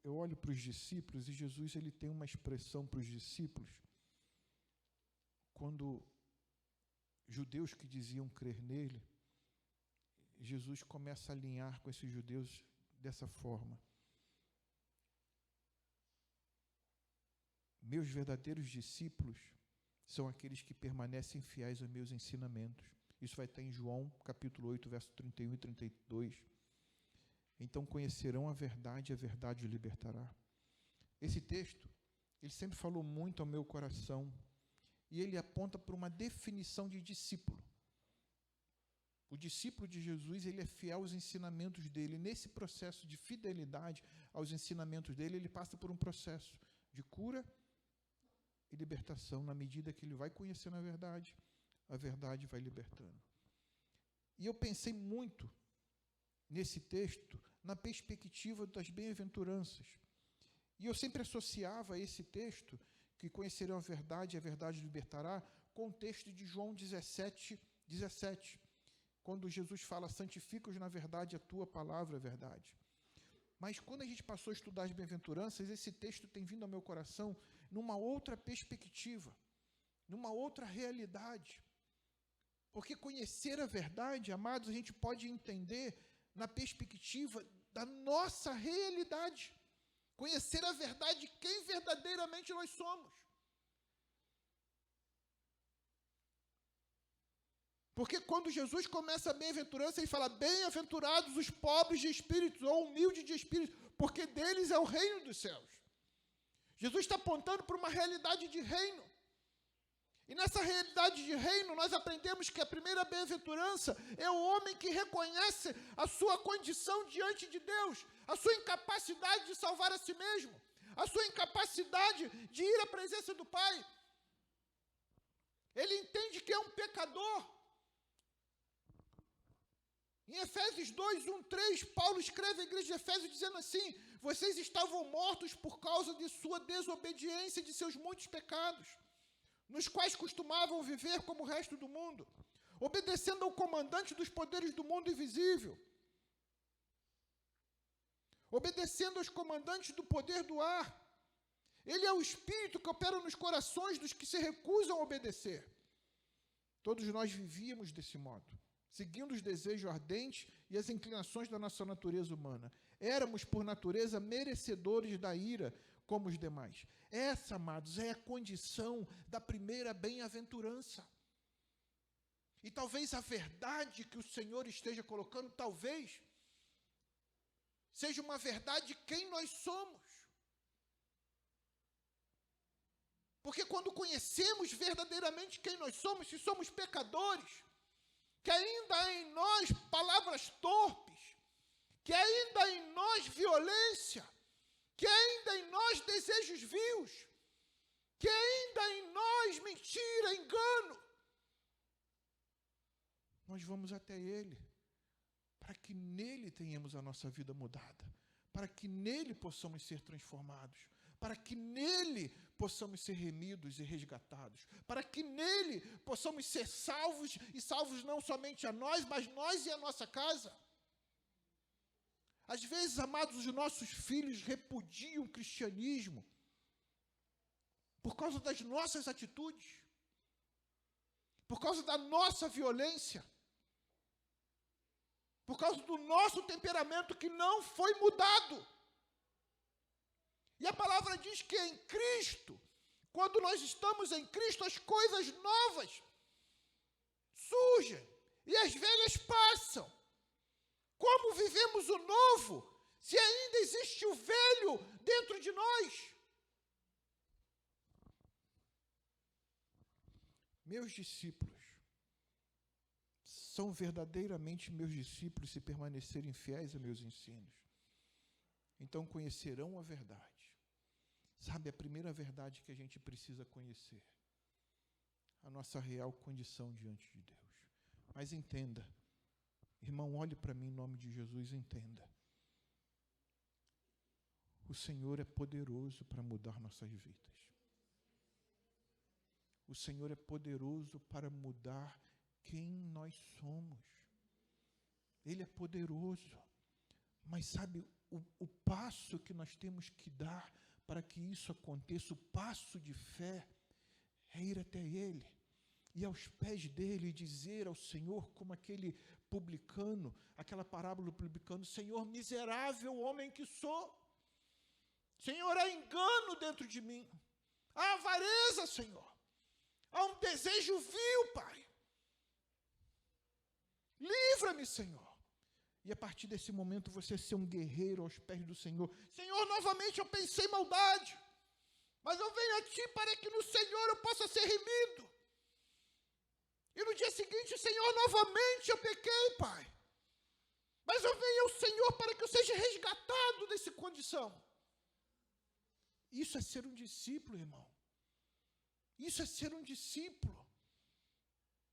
Eu olho para os discípulos e Jesus ele tem uma expressão para os discípulos quando judeus que diziam crer nele, Jesus começa a alinhar com esses judeus dessa forma. Meus verdadeiros discípulos são aqueles que permanecem fiéis aos meus ensinamentos. Isso vai estar em João, capítulo 8, verso 31 e 32. Então conhecerão a verdade os libertará. Esse texto, ele sempre falou muito ao meu coração, e ele aponta para uma definição de discípulo. O discípulo de Jesus, ele é fiel aos ensinamentos dele. Nesse processo de fidelidade aos ensinamentos dele, ele passa por um processo de cura e libertação. Na medida que ele vai conhecendo a verdade vai libertando. E eu pensei muito nesse texto, na perspectiva das bem-aventuranças. E eu sempre associava esse texto, que conhecerão a verdade libertará, com o texto de João 17, quando Jesus fala, santifica-os na verdade, a tua palavra é verdade. Mas quando a gente passou a estudar as bem-aventuranças, esse texto tem vindo ao meu coração numa outra perspectiva, numa outra realidade. Porque conhecer a verdade, amados, a gente pode entender na perspectiva da nossa realidade. Conhecer a verdade de quem verdadeiramente nós somos. Porque quando Jesus começa a bem-aventurança, ele fala, bem-aventurados os pobres de espírito, ou humildes de espírito, porque deles é o reino dos céus. Jesus está apontando para uma realidade de reino. E nessa realidade de reino, nós aprendemos que a primeira bem-aventurança é o homem que reconhece a sua condição diante de Deus, a sua incapacidade de salvar a si mesmo, a sua incapacidade de ir à presença do Pai. Ele entende que é um pecador. Em Efésios 2, 1, 3, Paulo escreve à igreja de Efésios dizendo assim: vocês estavam mortos por causa de sua desobediência e de seus muitos pecados, nos quais costumavam viver como o resto do mundo, obedecendo ao comandante dos poderes do mundo invisível, obedecendo aos comandantes do poder do ar. Ele é o Espírito que opera nos corações dos que se recusam a obedecer. Todos nós vivíamos desse modo, seguindo os desejos ardentes e as inclinações da nossa natureza humana. Éramos, por natureza, merecedores da ira, como os demais. Essa, amados, é a condição da primeira bem-aventurança. E talvez a verdade que o Senhor esteja colocando, talvez, seja uma verdade de quem nós somos. Porque quando conhecemos verdadeiramente quem nós somos, se somos pecadores, que ainda há em nós palavras torpes, que ainda há em nós violência, que ainda há em nós desejos vios, que ainda há em nós mentira, engano, nós vamos até Ele, para que nele tenhamos a nossa vida mudada, para que nele possamos ser transformados, para que nele possamos ser remidos e resgatados, para que nele possamos ser salvos, e salvos não somente a nós, mas nós e a nossa casa. Às vezes, amados, os nossos filhos repudiam o cristianismo por causa das nossas atitudes, por causa da nossa violência, por causa do nosso temperamento que não foi mudado. E a palavra diz que em Cristo, quando nós estamos em Cristo, as coisas novas surgem e as velhas passam. Como vivemos o novo, se ainda existe o velho dentro de nós? Meus discípulos são verdadeiramente meus discípulos se permanecerem fiéis a meus ensinos. Então conhecerão a verdade. Sabe, a primeira verdade que a gente precisa conhecer, a nossa real condição diante de Deus. Mas entenda, irmão, olhe para mim em nome de Jesus, entenda. O Senhor é poderoso para mudar nossas vidas. O Senhor é poderoso para mudar quem nós somos. Ele é poderoso. Mas sabe, o passo que nós temos que dar para que isso aconteça, o passo de fé, é ir até Ele, e aos pés dEle, dizer ao Senhor, como aquele publicano, aquela parábola do publicano: Senhor, miserável homem que sou, Senhor, há engano dentro de mim, há avareza, Senhor, há um desejo vil, Pai, livra-me, Senhor. E a partir desse momento você ser um guerreiro aos pés do Senhor. Senhor, novamente eu pensei maldade, mas eu venho a Ti para que no Senhor eu possa ser remido. E no dia seguinte, Senhor, novamente eu pequei, Pai. Mas eu venho ao Senhor para que eu seja resgatado dessa condição. Isso é ser um discípulo, irmão. Isso é ser um discípulo.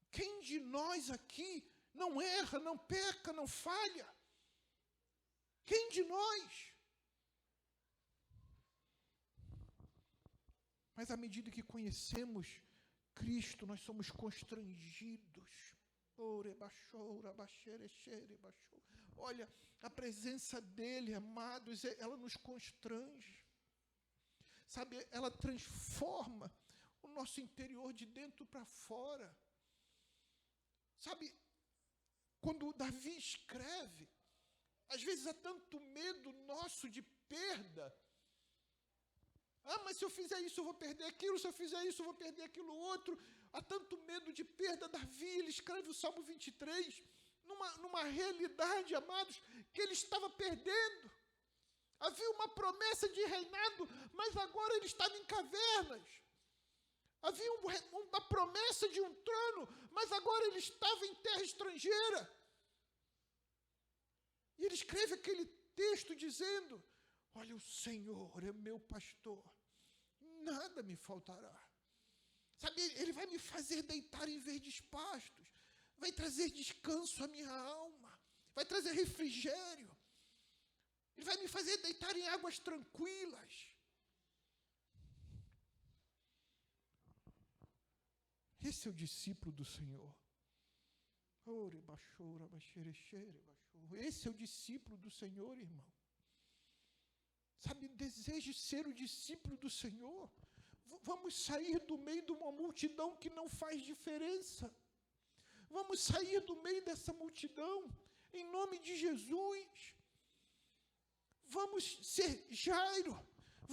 Quem de nós aqui não erra, não peca, não falha? Quem de nós? Mas à medida que conhecemos Cristo, nós somos constrangidos. Olha, a presença dEle, amados, ela nos constrange. Sabe, ela transforma o nosso interior de dentro para fora. Sabe, quando Davi escreve, às vezes há tanto medo nosso de perda. Ah, mas se eu fizer isso, eu vou perder aquilo, se eu fizer isso, eu vou perder aquilo outro. Há tanto medo de perda. Davi, ele escreve o Salmo 23, numa realidade, amados, que ele estava perdendo. Havia uma promessa de reinado, mas agora ele estava em cavernas. Havia uma promessa de um trono, mas agora ele estava em terra estrangeira. E ele escreve aquele texto dizendo: olha, o Senhor é meu pastor, nada me faltará. Sabe, ele vai me fazer deitar em verdes pastos, vai trazer descanso à minha alma, vai trazer refrigério, ele vai me fazer deitar em águas tranquilas. Esse é o discípulo do Senhor. Esse é o discípulo do Senhor, irmão. Sabe, deseje ser o discípulo do Senhor. Vamos sair do meio de uma multidão que não faz diferença. Vamos sair do meio dessa multidão, em nome de Jesus. Vamos ser Jairo,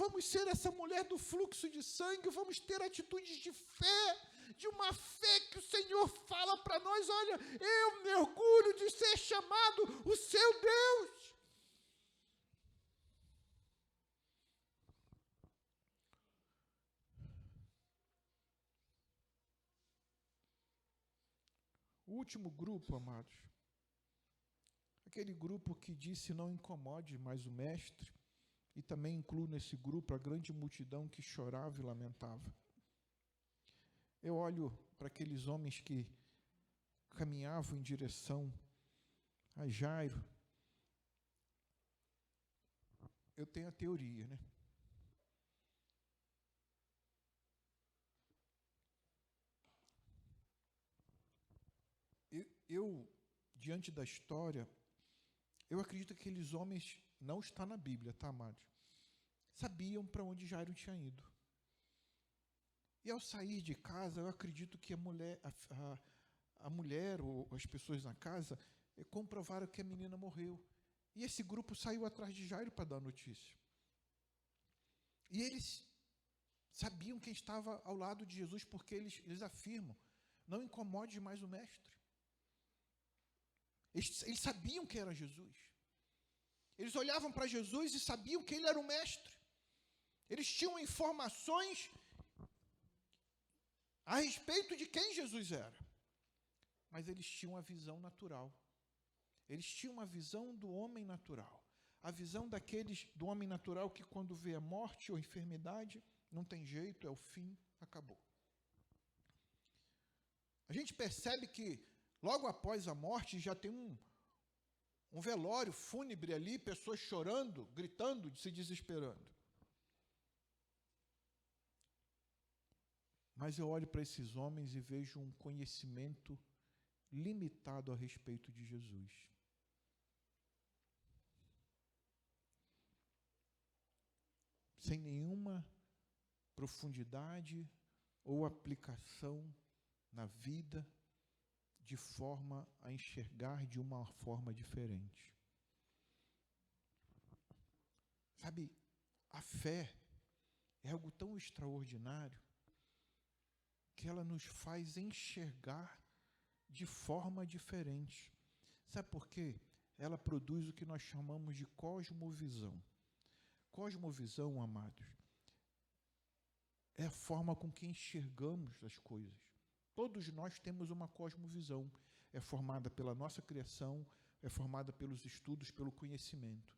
vamos ser essa mulher do fluxo de sangue, vamos ter atitudes de fé, de uma fé que o Senhor fala para nós: olha, eu me orgulho de ser chamado o seu Deus. O último grupo, amados, aquele grupo que disse não incomode mais o mestre, e também incluo nesse grupo a grande multidão que chorava e lamentava. Eu olho para aqueles homens que caminhavam em direção a Jairo. Eu tenho a teoria, né? Eu, diante da história, eu acredito que aqueles homens, não está na Bíblia, tá, amados? Sabiam para onde Jairo tinha ido. E ao sair de casa, eu acredito que a mulher ou as pessoas na casa comprovaram que a menina morreu. E esse grupo saiu atrás de Jairo para dar notícia. E eles sabiam quem estava ao lado de Jesus, porque eles afirmam: não incomode mais o mestre. Eles sabiam quem era Jesus. Eles olhavam para Jesus e sabiam que ele era o mestre. Eles tinham informações a respeito de quem Jesus era. Mas eles tinham a visão natural. Eles tinham a visão do homem natural. A visão do homem natural que, quando vê a morte ou a enfermidade, não tem jeito, é o fim, acabou. A gente percebe que logo após a morte já tem um velório fúnebre ali, pessoas chorando, gritando, se desesperando. Mas eu olho para esses homens e vejo um conhecimento limitado a respeito de Jesus. Sem nenhuma profundidade ou aplicação na vida, de forma a enxergar de uma forma diferente. Sabe, a fé é algo tão extraordinário que ela nos faz enxergar de forma diferente. Sabe por quê? Ela produz o que nós chamamos de cosmovisão. Cosmovisão, amados, é a forma com que enxergamos as coisas. Todos nós temos uma cosmovisão. É formada pela nossa criação, é formada pelos estudos, pelo conhecimento.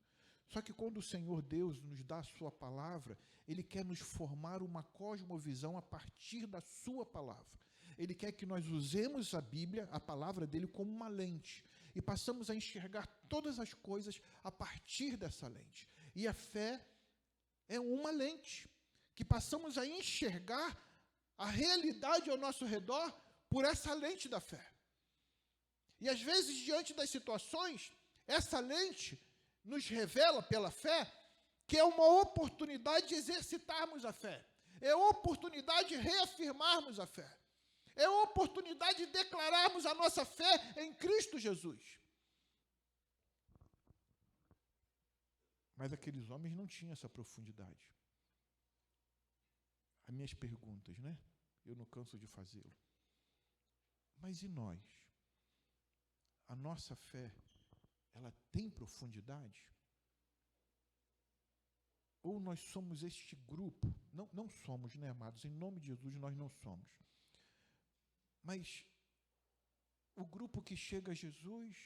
Só que quando o Senhor Deus nos dá a sua palavra, Ele quer nos formar uma cosmovisão a partir da sua palavra. Ele quer que nós usemos a Bíblia, a palavra dele, como uma lente, e passamos a enxergar todas as coisas a partir dessa lente. E a fé é uma lente, que passamos a enxergar a realidade ao nosso redor por essa lente da fé. E às vezes, diante das situações, essa lente nos revela pela fé que é uma oportunidade de exercitarmos a fé, é a oportunidade de reafirmarmos a fé, é a oportunidade de declararmos a nossa fé em Cristo Jesus. Mas aqueles homens não tinham essa profundidade. As minhas perguntas, né? Eu não canso de fazê-lo. Mas e nós? A nossa fé, ela tem profundidade? ou nós somos este grupo, não somos, né, amados? Em nome de Jesus, nós não somos. Mas o grupo que chega a Jesus,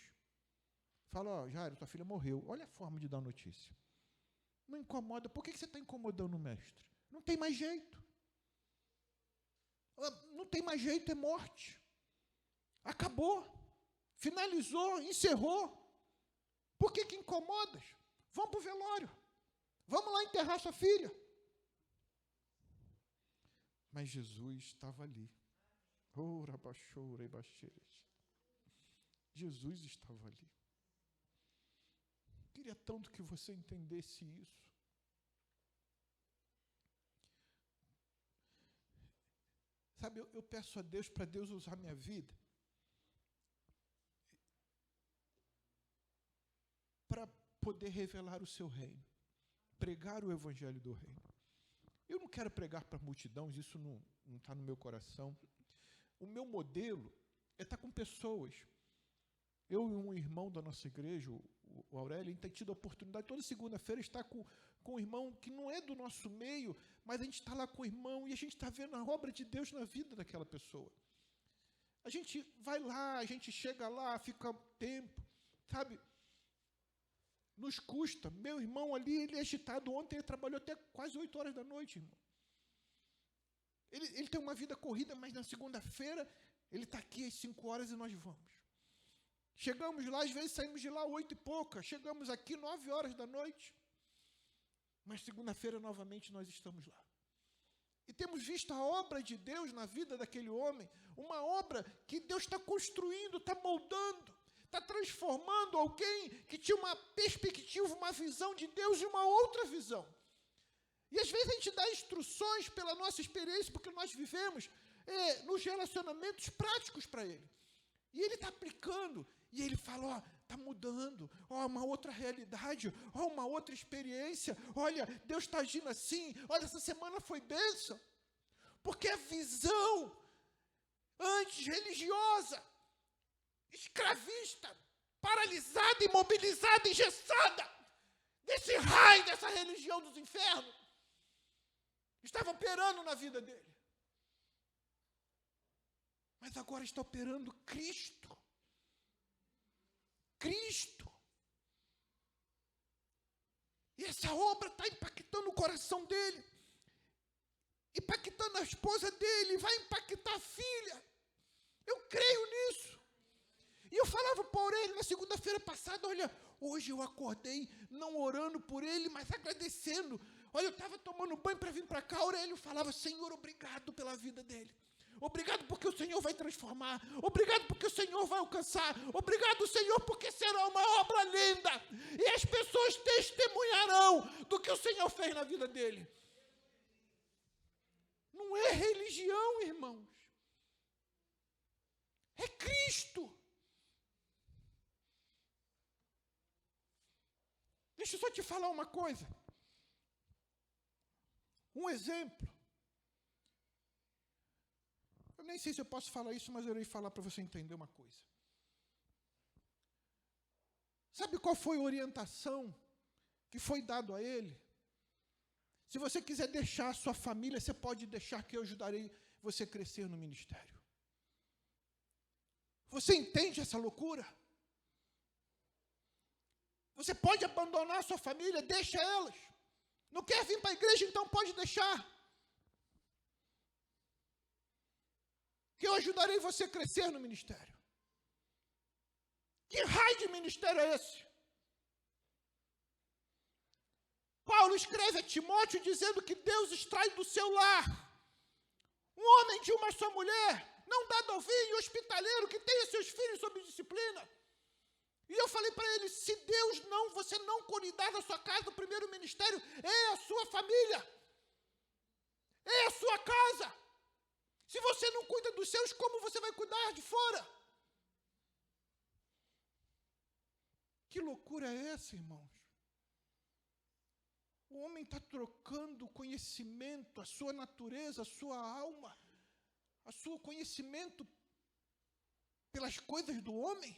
fala, ó, Jairo, tua filha morreu. Olha a forma de dar notícia. Não incomoda. Por que você está incomodando o mestre? Não tem mais jeito. Não tem mais jeito, é morte. Acabou. Finalizou, encerrou. Por que incomodas? Vamos para o velório. Vamos lá enterrar sua filha. Mas Jesus estava ali. Jesus estava ali. Queria tanto que você entendesse isso. Sabe, eu peço a Deus para Deus usar minha vida para poder revelar o seu reino, pregar o evangelho do reino. Eu não quero pregar para multidões, isso não está no meu coração. O meu modelo é estar com pessoas. Eu e um irmão da nossa igreja, o Aurélio, tem tido a oportunidade, toda segunda-feira, estar com um irmão que não é do nosso meio, mas a gente está lá com o irmão e a gente está vendo a obra de Deus na vida daquela pessoa. A gente vai lá, a gente chega lá, fica tempo, sabe? Nos custa. Meu irmão ali, ele é agitado. Ontem ele trabalhou até quase 8 horas da noite, irmão. Ele tem uma vida corrida, mas na segunda-feira ele está aqui às 5 horas e nós vamos. Chegamos lá, às vezes saímos de lá 8 e pouca, chegamos aqui 9 horas da noite. Mas segunda-feira novamente nós estamos lá. E temos visto a obra de Deus na vida daquele homem, uma obra que Deus está construindo, está moldando, está transformando alguém que tinha uma perspectiva, uma visão de Deus e uma outra visão. E às vezes a gente dá instruções pela nossa experiência, porque nós vivemos nos relacionamentos práticos para ele. E ele está aplicando, e ele fala, ó, está mudando, ó, uma outra realidade, ó, uma outra experiência, olha, Deus está agindo assim, olha, essa semana foi bênção. Porque a visão antes religiosa, escravista, paralisada, imobilizada, engessada, desse raio, dessa religião dos infernos, estava operando na vida dele. Mas agora está operando Cristo. Cristo. E essa obra está impactando o coração dele, impactando a esposa dele, vai impactar a filha. Eu creio nisso. E eu falava por ele na segunda-feira passada, olha, hoje eu acordei não orando por ele, mas agradecendo. Olha, eu estava tomando banho para vir para cá, Aurélio falava, Senhor, obrigado pela vida dele. Obrigado porque o Senhor vai transformar. Obrigado porque o Senhor vai alcançar. Obrigado, Senhor, porque será uma obra linda. E as pessoas testemunharão do que o Senhor fez na vida dele. Não é religião, irmãos. É Cristo. Deixa eu só te falar uma coisa. Um exemplo. Eu nem sei se eu posso falar isso, mas eu irei falar para você entender uma coisa. Sabe qual foi a orientação que foi dado a ele? Se você quiser deixar a sua família, você pode deixar que eu ajudarei você a crescer no ministério. Você entende essa loucura? Você pode abandonar a sua família, deixa elas. Não quer vir para a igreja, então pode deixar. Que eu ajudarei você a crescer no ministério. Que raio de ministério é esse? Paulo escreve a Timóteo dizendo que Deus extrai do seu lar um homem de uma só mulher, não dado ao vinho, hospitaleiro, que tenha seus filhos sob disciplina. E eu falei para ele, se Deus você não cuidar da sua casa, o primeiro ministério é a sua família, é a sua casa. Se você não cuida dos seus, como você vai cuidar de fora? Que loucura é essa, irmãos? O homem está trocando o conhecimento, a sua natureza, a sua alma, o seu conhecimento pelas coisas do homem,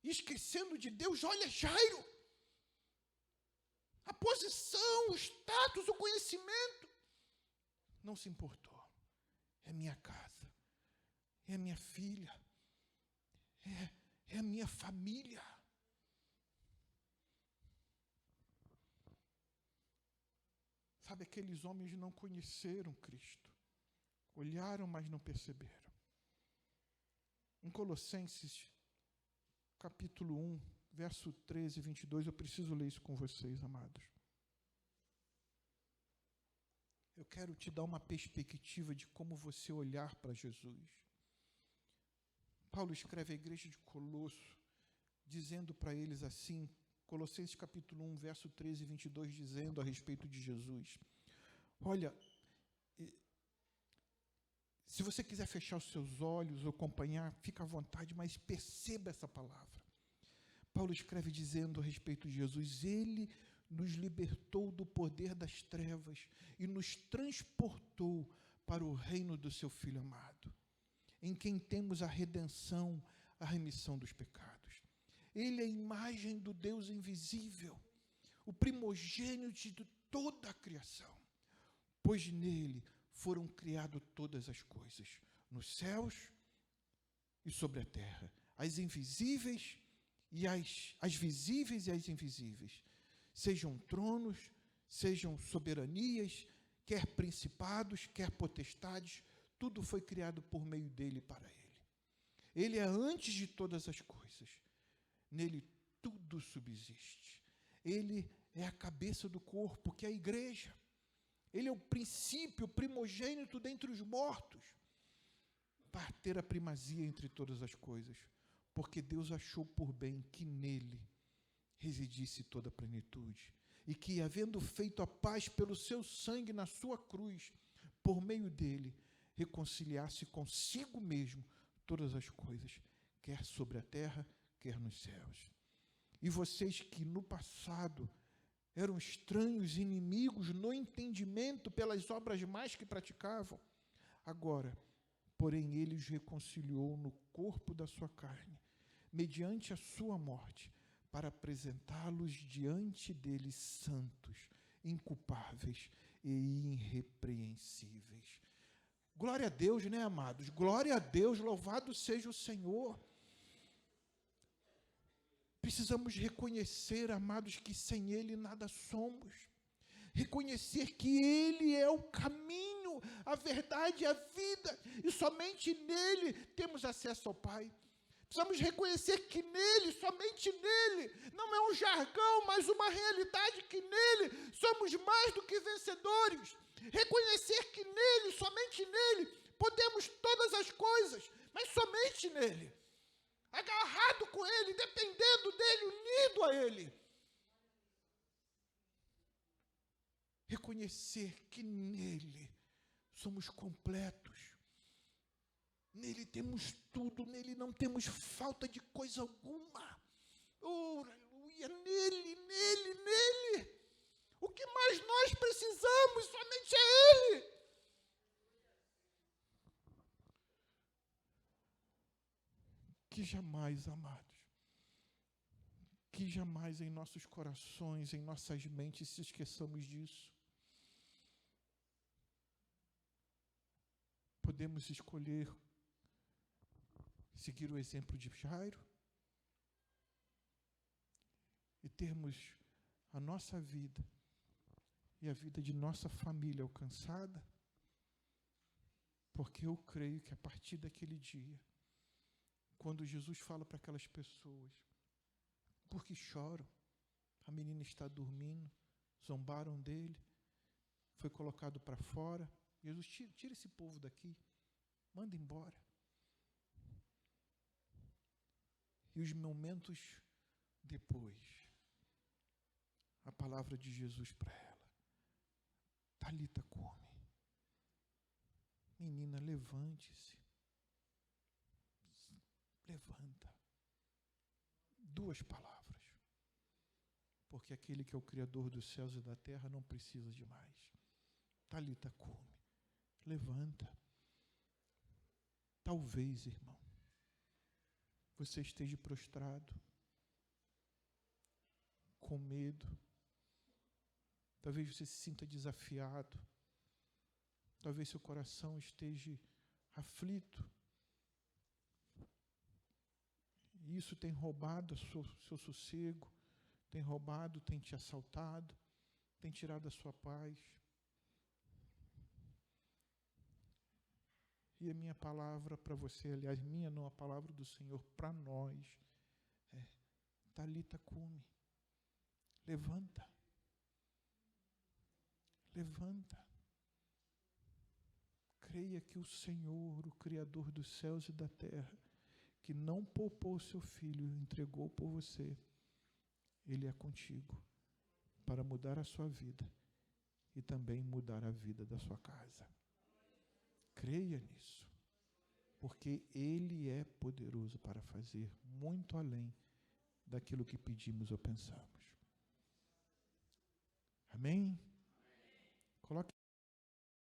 e esquecendo de Deus. Olha, Jairo, a posição, o status, o conhecimento. Não se importou. É minha casa, é a minha filha, é a minha família. Sabe, aqueles homens não conheceram Cristo. Olharam, mas não perceberam. Em Colossenses, capítulo 1, verso 13 e 22, eu preciso ler isso com vocês, amados. Eu quero te dar uma perspectiva de como você olhar para Jesus. Paulo escreve à igreja de Colosso, dizendo para eles assim, Colossenses capítulo 1, verso 13 e 22, dizendo a respeito de Jesus. Olha, se você quiser fechar os seus olhos ou acompanhar, fica à vontade, mas perceba essa palavra. Paulo escreve dizendo a respeito de Jesus, ele nos libertou do poder das trevas e nos transportou para o reino do seu Filho amado, em quem temos a redenção, a remissão dos pecados. Ele é a imagem do Deus invisível, o primogênito de toda a criação, pois nele foram criadas todas as coisas, nos céus e sobre a terra, as invisíveis e as visíveis e as invisíveis, sejam tronos, sejam soberanias, quer principados, quer potestades, tudo foi criado por meio dele e para ele. Ele é antes de todas as coisas, nele tudo subsiste. Ele é a cabeça do corpo, que é a igreja. Ele é o princípio, o primogênito dentre os mortos, para ter a primazia entre todas as coisas, porque Deus achou por bem que nele residisse toda a plenitude, e que, havendo feito a paz pelo seu sangue na sua cruz, por meio dele, reconciliasse consigo mesmo todas as coisas, quer sobre a terra, quer nos céus. E vocês que no passado eram estranhos, inimigos no entendimento pelas obras más que praticavam, agora, porém, ele os reconciliou no corpo da sua carne, mediante a sua morte, para apresentá-los diante dele santos, inculpáveis e irrepreensíveis. Glória a Deus, né, amados? Glória a Deus, louvado seja o Senhor. Precisamos reconhecer, amados, que sem Ele nada somos. Reconhecer que Ele é o caminho, a verdade e a vida, e somente nele temos acesso ao Pai. Precisamos reconhecer que nele, somente nele, não é um jargão, mas uma realidade, que nele somos mais do que vencedores. Reconhecer que nele, somente nele, podemos todas as coisas, mas somente nele. Agarrado com ele, dependendo dele, unido a ele. Reconhecer que nele somos completos. Nele temos tudo, nele não temos falta de coisa alguma. Oh, aleluia, nele. O que mais nós precisamos, somente é ele. Que jamais, amados, que jamais em nossos corações, em nossas mentes, se esqueçamos disso. Podemos escolher seguir o exemplo de Jairo e termos a nossa vida e a vida de nossa família alcançada, porque eu creio que a partir daquele dia, quando Jesus fala para aquelas pessoas, por que choram? A menina está dormindo, zombaram dele, foi colocado para fora. Jesus, tira esse povo daqui, manda embora. E os momentos depois, a palavra de Jesus para ela, Talita come. Menina, levante-se. Levanta. 2 palavras. Porque aquele que é o Criador dos céus e da terra não precisa de mais. Talita come. Levanta. Talvez, irmão, você esteja prostrado, com medo, Talvez você se sinta desafiado. Talvez seu coração esteja aflito. E isso tem roubado o seu sossego, tem roubado, tem te assaltado, tem tirado a sua paz. E a minha palavra para você, aliás, minha não, a palavra do Senhor para nós, é: Talita cumi, levanta, levanta. Creia que o Senhor, o Criador dos céus e da terra, que não poupou o seu Filho, entregou por você, Ele é contigo para mudar a sua vida e também mudar a vida da sua casa. Creia nisso, porque Ele é poderoso para fazer muito além daquilo que pedimos ou pensamos. Amém?